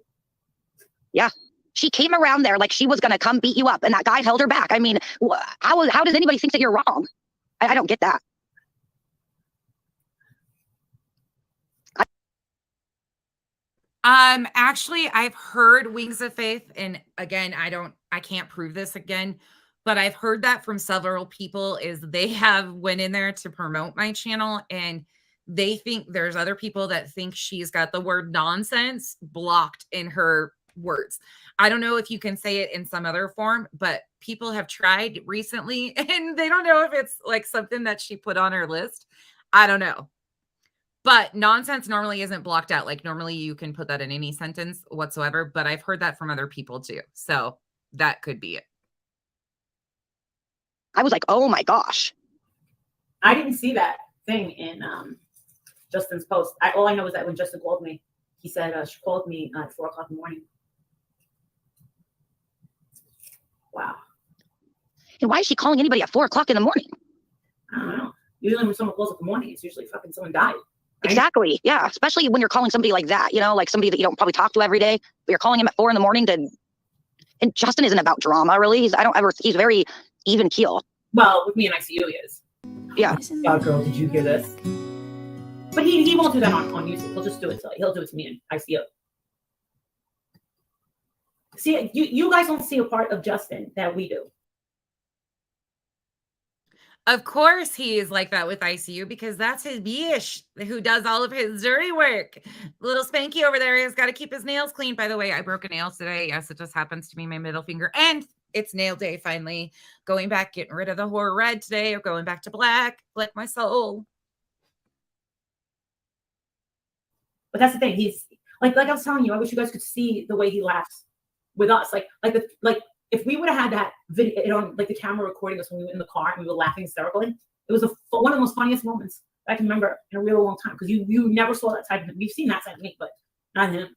Yeah. She came around there like she was going to come beat you up, and that guy held her back. I mean, how does anybody think that you're wrong? I don't get that. Actually, I've heard Wings of Faith, and again, I can't prove this again, but I've heard that from several people is they have went in there to promote my channel, and they think there's other people that think she's got the word nonsense blocked in her words. I don't know if you can say it in some other form, but people have tried recently and they don't know if it's like something that she put on her list. I don't know. But nonsense normally isn't blocked out. Like normally you can put that in any sentence whatsoever, but I've heard that from other people too. So that could be it. I was like, oh my gosh. I didn't see that thing in Justin's post. All I know is that when Justin called me, he said she called me at 4 o'clock in the morning. Wow. And why is she calling anybody at 4 o'clock in the morning? I don't know. Usually when someone calls up in the morning, it's usually fucking someone died. Right? Exactly. Yeah. Especially when you're calling somebody like that, like somebody that you don't probably talk to every day, but you're calling him at 4 in the morning and Justin isn't about drama, really. He's very even keel. Well, with me and ICU, he is. Yeah. Oh, girl, did you hear this? But he won't do that on YouTube. He'll just do it. He'll do it to me and ICU. See, you guys don't see a part of Justin that we do. Of course he is like that with ICU because that's his bish who does all of his dirty work. Little Spanky over there has got to keep his nails clean. By the way, I broke a nail today. Yes, it just happens to be my middle finger. And it's nail day finally. Going back, getting rid of the horror red today or going back to black my soul. But that's the thing. He's like I was telling you, I wish you guys could see the way he laughs with us. Like if we would have had that video on like the camera recording us when we were in the car and we were laughing hysterically, it was one of the most funniest moments I can remember in a real long time because you never saw that side of him. You've seen that side of me, but not him.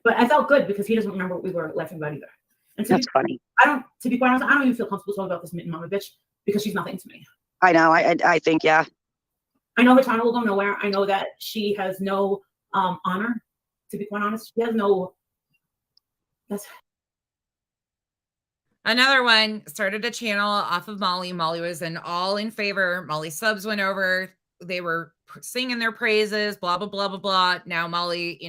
But I felt good because he doesn't remember what we were laughing about either. And that's funny. To be quite honest, I don't even feel comfortable talking about this mitten mama bitch because she's nothing to me. I know. I think, yeah. I know her channel will go nowhere. I know that she has no honor. To be quite honest, she has no. That's another one. Started a channel off of Molly. Molly was all in favor. Molly subs went over. They were singing their praises. Blah blah blah blah blah. Now Molly,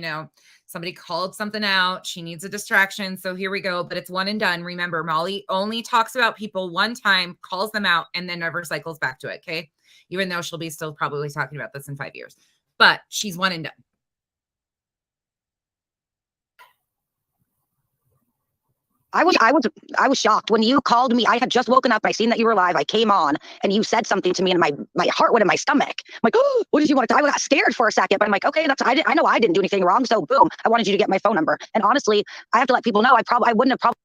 somebody called something out. She needs a distraction. So here we go. But it's one and done. Remember, Molly only talks about people one time, calls them out, and then never cycles back to it. Okay. Even though she'll be still probably talking about this in 5 years. But she's one and done. I was shocked when you called me. I had just woken up. I seen that you were live. I came on and you said something to me and my heart went in my stomach. I'm like, oh, what did you want to? I got scared for a second, but I'm like, okay, I know I didn't do anything wrong. So boom, I wanted you to get my phone number. And honestly, I have to let people know I wouldn't have probably.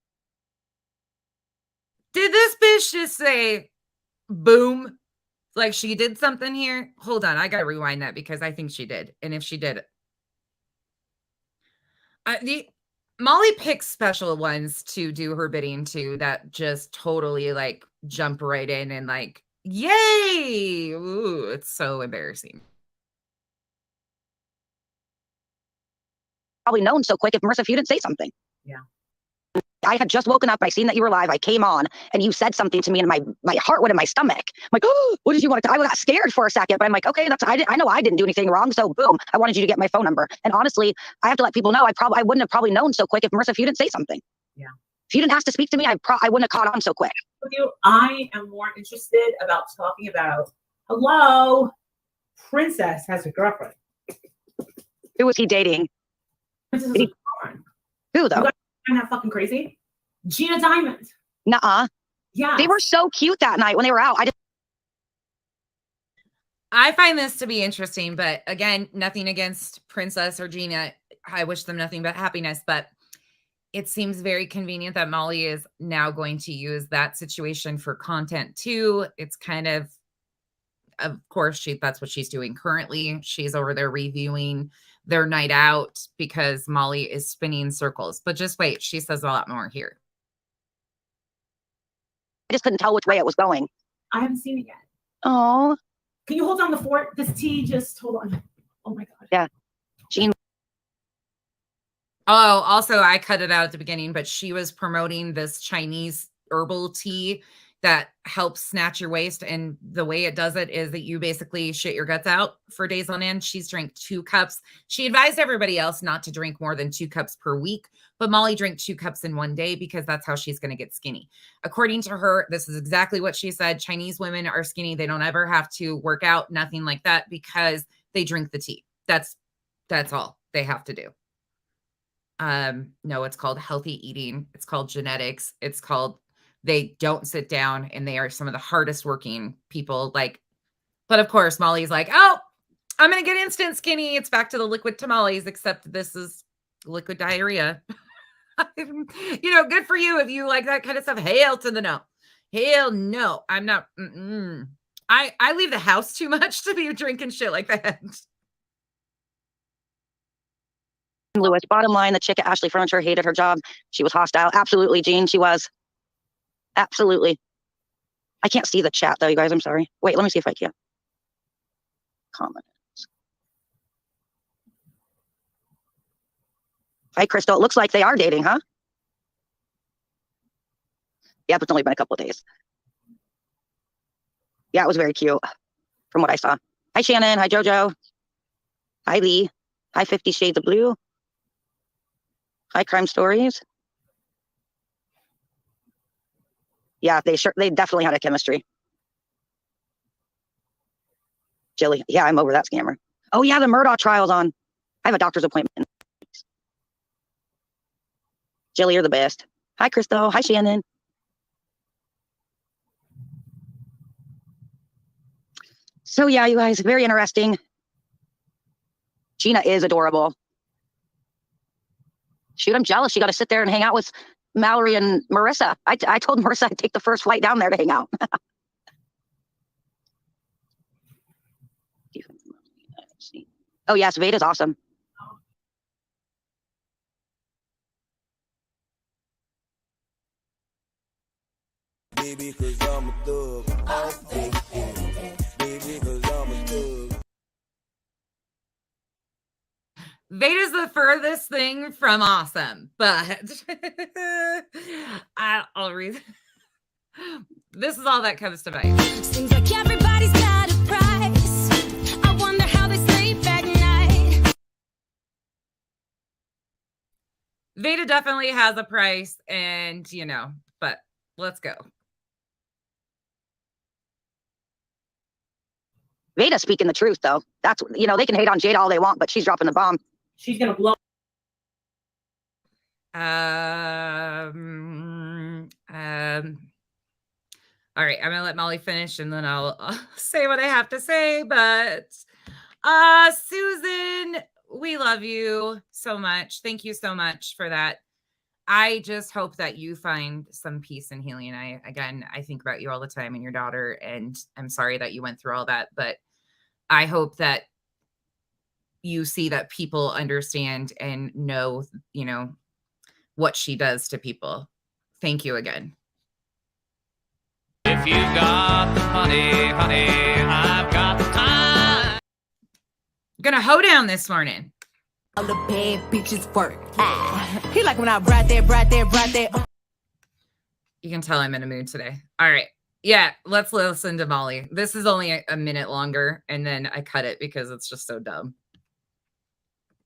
Did this bitch just say boom? Like she did something here? Hold on. I got to rewind that because I think she did. And if she did, Molly picks special ones to do her bidding to that just totally like jump right in and like, yay. Ooh, it's so embarrassing. Probably known so quick if you didn't say something. Yeah. I had just woken up. I seen that you were live. I came on and you said something to me and my heart went in my stomach. I'm like, oh, what did you want to? I got scared for a second, but I'm like, okay, I know I didn't do anything wrong. So boom, I wanted you to get my phone number. And honestly, I have to let people know I wouldn't have probably known so quick if you didn't say something. Yeah. If you didn't ask to speak to me, I wouldn't have caught on so quick. With you, I am more interested about talking about, hello, Princess has a girlfriend. Who was he dating? Princess has a girlfriend. Who though? You guys find that fucking crazy? Gina Diamond. Nuh-uh. Yeah. They were so cute that night when they were out. I find this to be interesting, but again, nothing against Princess or Gina. I wish them nothing but happiness, but it seems very convenient that Molly is now going to use that situation for content too. It's kind of course, that's what she's doing currently. She's over there reviewing their night out because Molly is spinning circles. But just wait, she says a lot more here. I just couldn't tell which way it was going. I haven't seen it yet. Oh. Can you hold on the fort? This tea, just hold on. Oh my God. Yeah. Jean. Oh, also, I cut it out at the beginning, but she was promoting this Chinese herbal tea that helps snatch your waist. And the way it does it is that you basically shit your guts out for days on end. She's drank 2 cups. She advised everybody else not to drink more than 2 cups per week, but Molly drank 2 cups in one day because that's how she's going to get skinny. According to her, this is exactly what she said. Chinese women are skinny. They don't ever have to work out, nothing like that, because they drink the tea. That's all they have to do. No, it's called healthy eating. It's called genetics. It's called they don't sit down, and they are some of the hardest working people. But of course, Molly's like, oh, I'm going to get instant skinny. It's back to the liquid tamales, except this is liquid diarrhea. Good for you if you like that kind of stuff. Hail to the no. Hell no. I'm not. I leave the house too much to be drinking shit like that. Lewis, bottom line, the chick at Ashley Furniture hated her job. She was hostile. Absolutely, Jean, she was. Absolutely. I can't see the chat though, you guys. I'm sorry. Wait, let me see if I can. Comments. Hi, Crystal. It looks like they are dating, huh? Yeah, but it's only been a couple of days. Yeah, it was very cute from what I saw. Hi, Shannon. Hi, JoJo. Hi, Lee. Hi, 50 Shades of Blue. Hi, Crime Stories. Yeah, they definitely had a chemistry. Jilly, yeah, I'm over that scammer. Oh yeah, the Murdaugh trial's on. I have a doctor's appointment. Jilly, you're the best. Hi, Crystal. Hi, Shannon. So yeah, you guys, very interesting. Gina is adorable. Shoot, I'm jealous. She got to sit there and hang out with Mallory and Marissa. I told Marissa I'd take the first flight down there to hang out. Oh yes, Veda's awesome. Baby, 'cause I'm a thug. Baby, 'cause I'm a thug. Veda's the furthest thing from awesome, but I'll read. This is all that comes to mind. Seems like everybody's got a price. I wonder how they sleep at night. Veda definitely has a price, and but let's go. Veda's speaking the truth, though. That's they can hate on Jada all they want, but she's dropping the bomb. She's gonna blow. All right, I'm gonna let Molly finish, and then I'll say what I have to say. But Susan, we love you so much. Thank you so much for that. I just hope that you find some peace and healing. I think about you all the time and your daughter, and I'm sorry that you went through all that, but I hope that you see that people understand and know, what she does to people. Thank you again. If you got the money, honey, I've got the time. Gonna hoe down this morning. All the bad bitches work. He like when I brought that. You can tell I'm in a mood today. All right. Yeah, let's listen to Molly. This is only a minute longer, and then I cut it because it's just so dumb.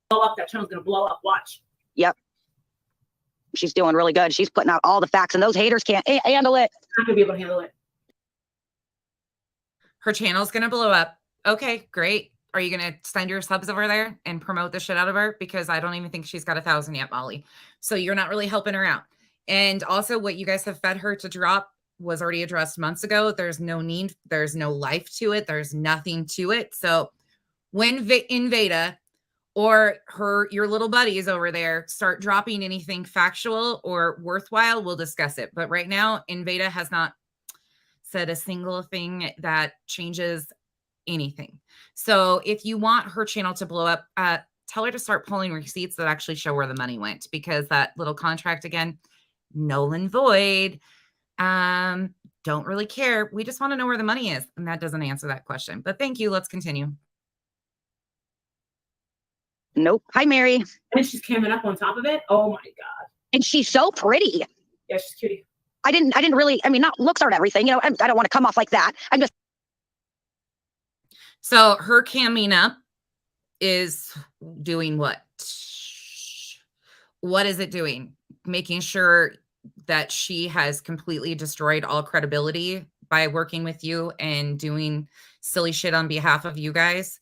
Blow up. That channel's gonna blow up. Watch. Yep. She's doing really good. She's putting out all the facts, and those haters can't handle it. I'm not gonna be able to handle it. Her channel's gonna blow up. Okay, great. Are you going to send your subs over there and promote the shit out of her? Because I don't even think she's got 1,000 yet, Molly. So you're not really helping her out. And also what you guys have fed her to drop was already addressed months ago. There's no need. There's no life to it. There's nothing to it. So when Invada or your little buddies over there start dropping anything factual or worthwhile, we'll discuss it. But right now, Invada has not said a single thing that changes anything. So if you want her channel to blow up, tell her to start pulling receipts that actually show where the money went, because that little contract, again, null and void. Don't really care. We just want to know where the money is. And that doesn't answer that question. But thank you. Let's continue. Nope. Hi, Mary. And she's coming up on top of it. Oh my God. And she's so pretty. Yeah, she's cutie. I didn't really, I mean, not looks aren't everything, you know, I don't want to come off like that. I'm just. So her camming up is doing what? What is it doing? Making sure that she has completely destroyed all credibility by working with you and doing silly shit on behalf of you guys.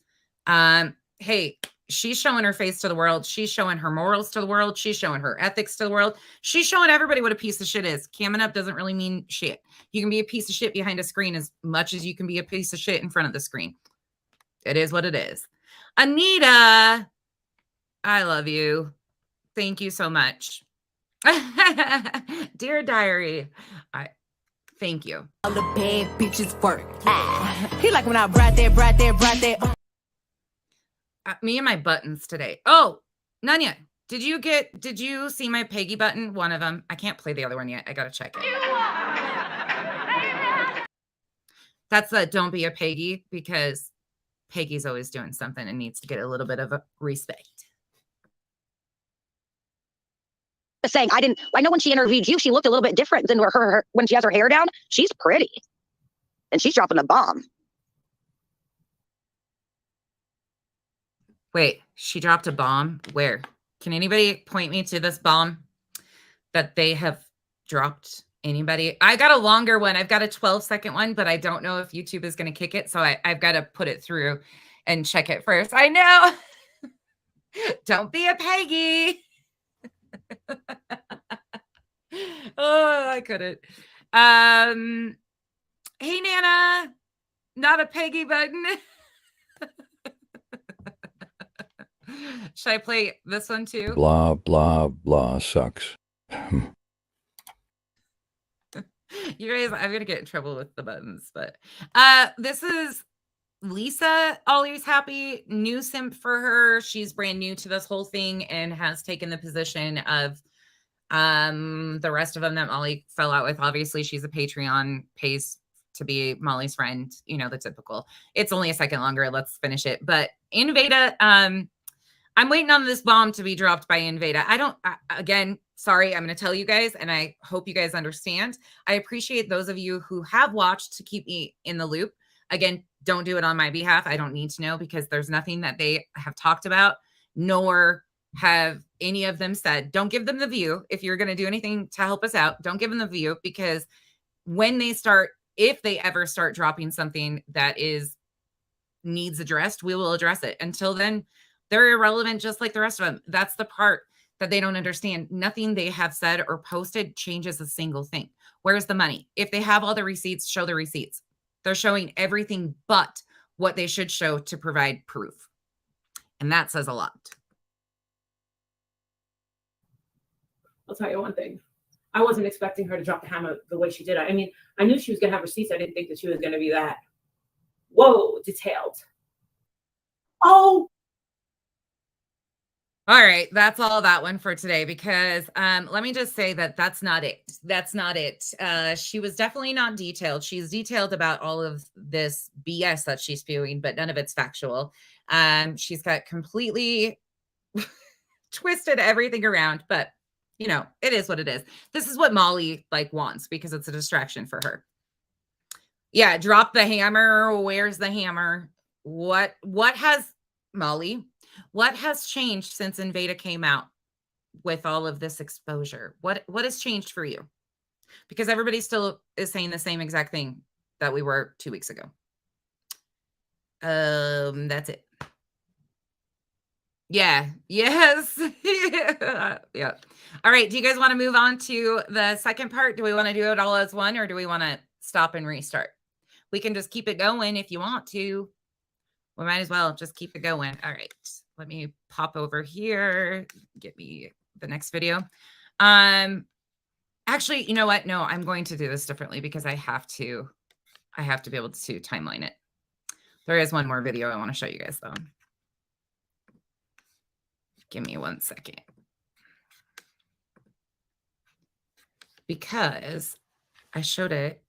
Hey, she's showing her face to the world. She's showing her morals to the world. She's showing her ethics to the world. She's showing everybody what a piece of shit is. Camming up doesn't really mean shit. You can be a piece of shit behind a screen as much as you can be a piece of shit in front of the screen. It is what it is. Anita, I love you. Thank you so much. Dear diary, thank you. All the bad bitches work. He like when I brought that. Me and my buttons today. Oh, none yet. Did you see my Peggy button? One of them. I can't play the other one yet. I got to check it. That's the don't be a Peggy, because Peggy's always doing something and needs to get a little bit of a respect. Saying I know when she interviewed you, she looked a little bit different than her when she has her hair down. She's pretty. And she's dropping a bomb. Wait, she dropped a bomb? Where? Can anybody point me to this bomb that they have dropped? Anybody? I got a longer one. I've got a 12-second one, but I don't know if YouTube is going to kick it. So I've got to put it through and check it first. I know. Don't be a Peggy. Oh, I couldn't. Hey, Nana. Not a Peggy button. Should I play this one too? Blah, blah, blah sucks. You guys, I'm going to get in trouble with the buttons, but this is Lisa, always happy, new simp for her. She's brand new to this whole thing and has taken the position of the rest of them that Molly fell out with. Obviously, she's a Patreon, pays to be Molly's friend, you know, the typical. It's only a second longer. Let's finish it. But Invada, I'm waiting on this bomb to be dropped by Invada. Again, sorry, I'm going to tell you guys, and I hope you guys understand. I appreciate those of you who have watched to keep me in the loop. Again, don't do it on my behalf. I don't need to know, because there's nothing that they have talked about, nor have any of them said. Don't give them the view. If you're going to do anything to help us out, don't give them the view, because when they start, if they ever start dropping something that needs addressed, we will address it. Until then, they're irrelevant, just like the rest of them. That's the part that they don't understand. Nothing they have said or posted changes a single thing. Where's the money? If they have all the receipts, show the receipts. They're showing everything but what they should show to provide proof. And that says a lot. I'll tell you one thing. I wasn't expecting her to drop the hammer the way she did. I mean, I knew she was going to have receipts. I didn't think that she was going to be that, whoa, detailed. Oh. All right, that's all that one for today, because let me just say that that's not it. That's not it. She was definitely not detailed. She's detailed about all of this BS that she's spewing, but none of it's factual. She's got completely twisted everything around, but you know, it is what it is. This is what Molly wants, because it's a distraction for her. Yeah, drop the hammer. Where's the hammer? What has Molly? What has changed since Invada came out with all of this exposure? What has changed for you? Because everybody still is saying the same exact thing that we were 2 weeks ago. That's it. Yeah. Yes. Yeah. All right. Do you guys want to move on to the second part? Do we want to do it all as one, or do we want to stop and restart? We can just keep it going if you want to. We might as well just keep it going. All right. Let me pop over here. Get me the next video. Actually, you know what? No, I'm going to do this differently because I have to be able to timeline it. There is one more video I want to show you guys though. Give me 1 second. Because I showed it.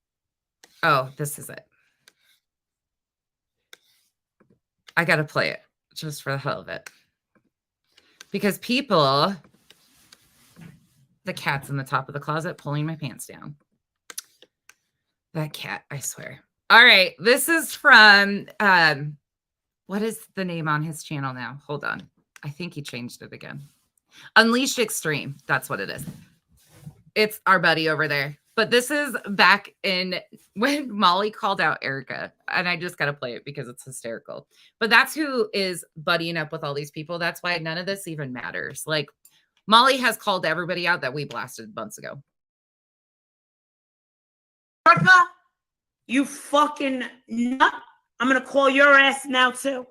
Oh, this is it. I got to play it just for the hell of it. Because people, the cat's in the top of the closet pulling my pants down. That cat, I swear. All right. This is from, what is the name on his channel now? Hold on. I think he changed it again. Unleashed Extreme. That's what it is. It's our buddy over there. But this is back in when Molly called out Erica. And I just got to play it because it's hysterical. But that's who is buddying up with all these people. That's why none of this even matters. Like, Molly has called everybody out that we blasted months ago. Erica, you fucking nut. I'm going to call your ass now, too.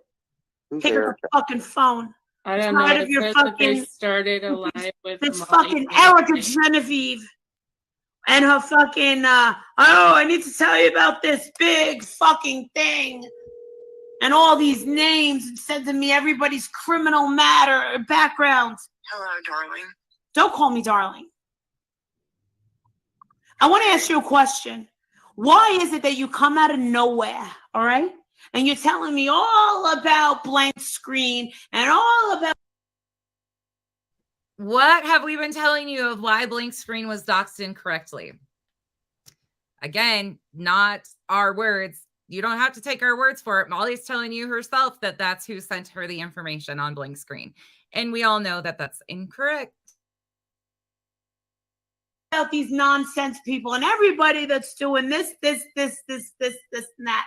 Pick up the fucking phone. I don't know. It says that they started a live with this Molly fucking Erica Genevieve and her fucking, oh, I need to tell you about this big fucking thing. And all these names and sending me everybody's criminal matter background. Hello, darling. Don't call me darling. I want to ask you a question. Why is it that you come out of nowhere, all right? And you're telling me all about blank screen and all about... What have we been telling you of why blank screen was doxed incorrectly? Again, not our words. You don't have to take our words for it. Molly's telling you herself that that's who sent her the information on blank screen. And we all know that that's incorrect. About these nonsense people and everybody that's doing this, and that.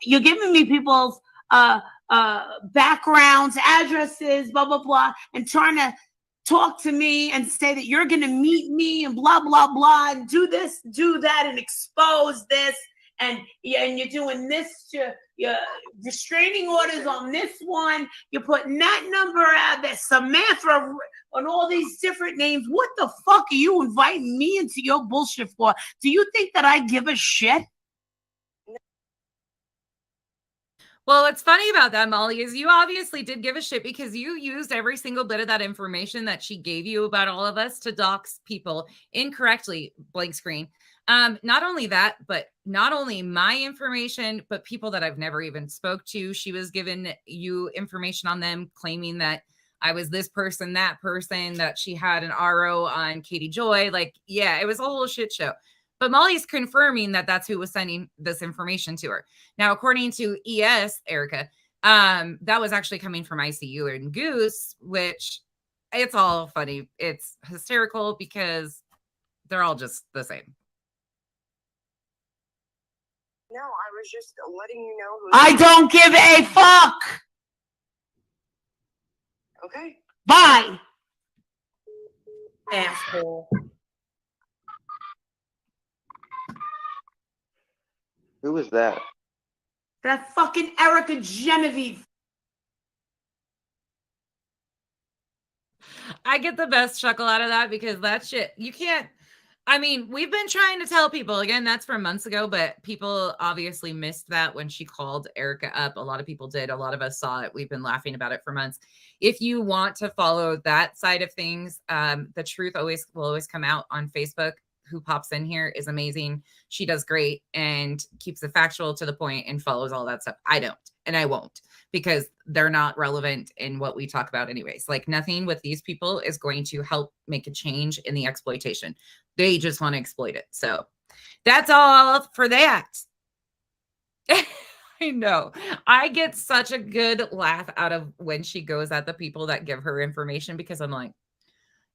You're giving me people's backgrounds, addresses, blah, blah, blah, and trying to talk to me and say that you're going to meet me and blah, blah, blah, and do this, do that, and expose this. And you're doing this, you're restraining orders on this one. You're putting that number out there, Samantha, on all these different names. What the fuck are you inviting me into your bullshit for? Do you think that I give a shit? Well, what's funny about that, Molly, is you obviously did give a shit because you used every single bit of that information that she gave you about all of us to dox people incorrectly, blank screen. Not only that, but not only my information, but people that I've never even spoke to. She was giving you information on them, claiming that I was this person, that person, that she had an RO on Katie Joy. Like, yeah, it was a whole shit show. But Molly's confirming that that's who was sending this information to her. Now, according to ES, Erica, that was actually coming from ICU and Goose, which it's all funny. It's hysterical because they're all just the same. No, I was just letting you know who... I don't give a fuck! Okay. Bye! Asshole. Who was that? That fucking Erica Genevieve. I get the best chuckle out of that because that shit, you can't, I mean, we've been trying to tell people, again, that's from months ago, but people obviously missed that when she called Erica up. A lot of people did. A lot of us saw it. We've been laughing about it for months. If you want to follow that side of things, the truth will always come out on Facebook. Who pops in here is amazing. She does great and keeps it factual to the point and follows all that stuff. I don't, and I won't, because they're not relevant in what we talk about anyways. Like, nothing with these people is going to help make a change in the exploitation. They just want to exploit it. So that's all for that. I know. I get such a good laugh out of when she goes at the people that give her information, because I'm like,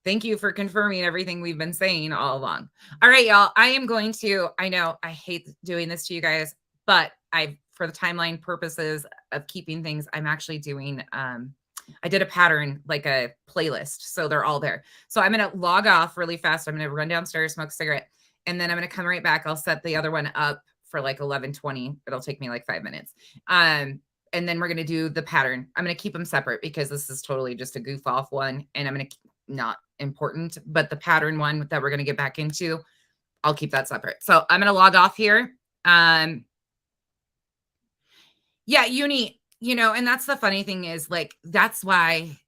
thank you for confirming everything we've been saying all along. All right, y'all. I am going to, I know I hate doing this to you guys, but for the timeline purposes of keeping things, I'm actually doing I did a pattern, like a playlist. So they're all there. So I'm going to log off really fast. I'm going to run downstairs, smoke a cigarette, and then I'm going to come right back. I'll set the other one up for like 11:20. It'll take me like 5 minutes. And then we're going to do the pattern. I'm going to keep them separate because this is totally just a goof off one. And I'm going to not important, but the pattern one that we're going to get back into, I'll keep that separate. So I'm going to log off here. Yeah, uni, you know, and that's the funny thing is like, that's why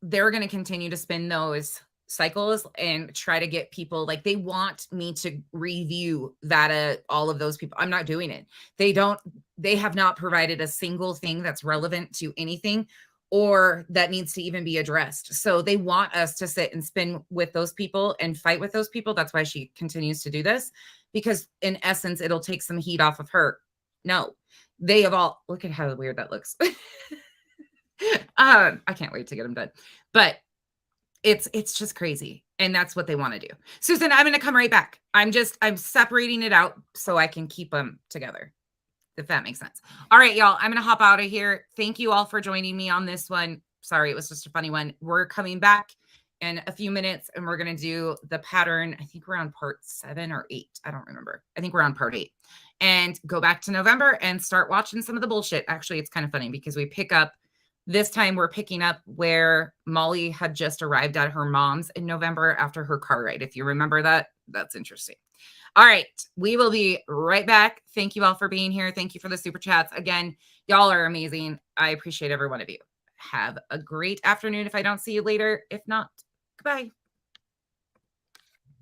they're going to continue to spin those cycles and try to get people, like, they want me to review that all of those people. I'm not doing it. They have not provided a single thing that's relevant to anything or that needs to even be addressed. So they want us to sit and spin with those people and fight with those people. That's why she continues to do this, because in essence, it'll take some heat off of her. No, they have all, look at how weird that looks. I can't wait to get them done, but it's just crazy. And that's what they want to do. Susan, I'm going to come right back. I'm separating it out so I can keep them together, if that makes sense. All right, y'all, I'm going to hop out of here. Thank you all for joining me on this one. Sorry, it was just a funny one. We're coming back in a few minutes and we're going to do the pattern. I think we're on part 7 or 8. I don't remember. I think we're on part 8, and go back to November and start watching some of the bullshit. Actually, it's kind of funny because we pick up, this time we're picking up where Molly had just arrived at her mom's in November after her car ride. If you remember that, that's interesting. All right, we will be right back. Thank you all for being here. Thank you for the super chats. Again, y'all are amazing. I appreciate every one of you. Have a great afternoon if I don't see you later. If not, goodbye.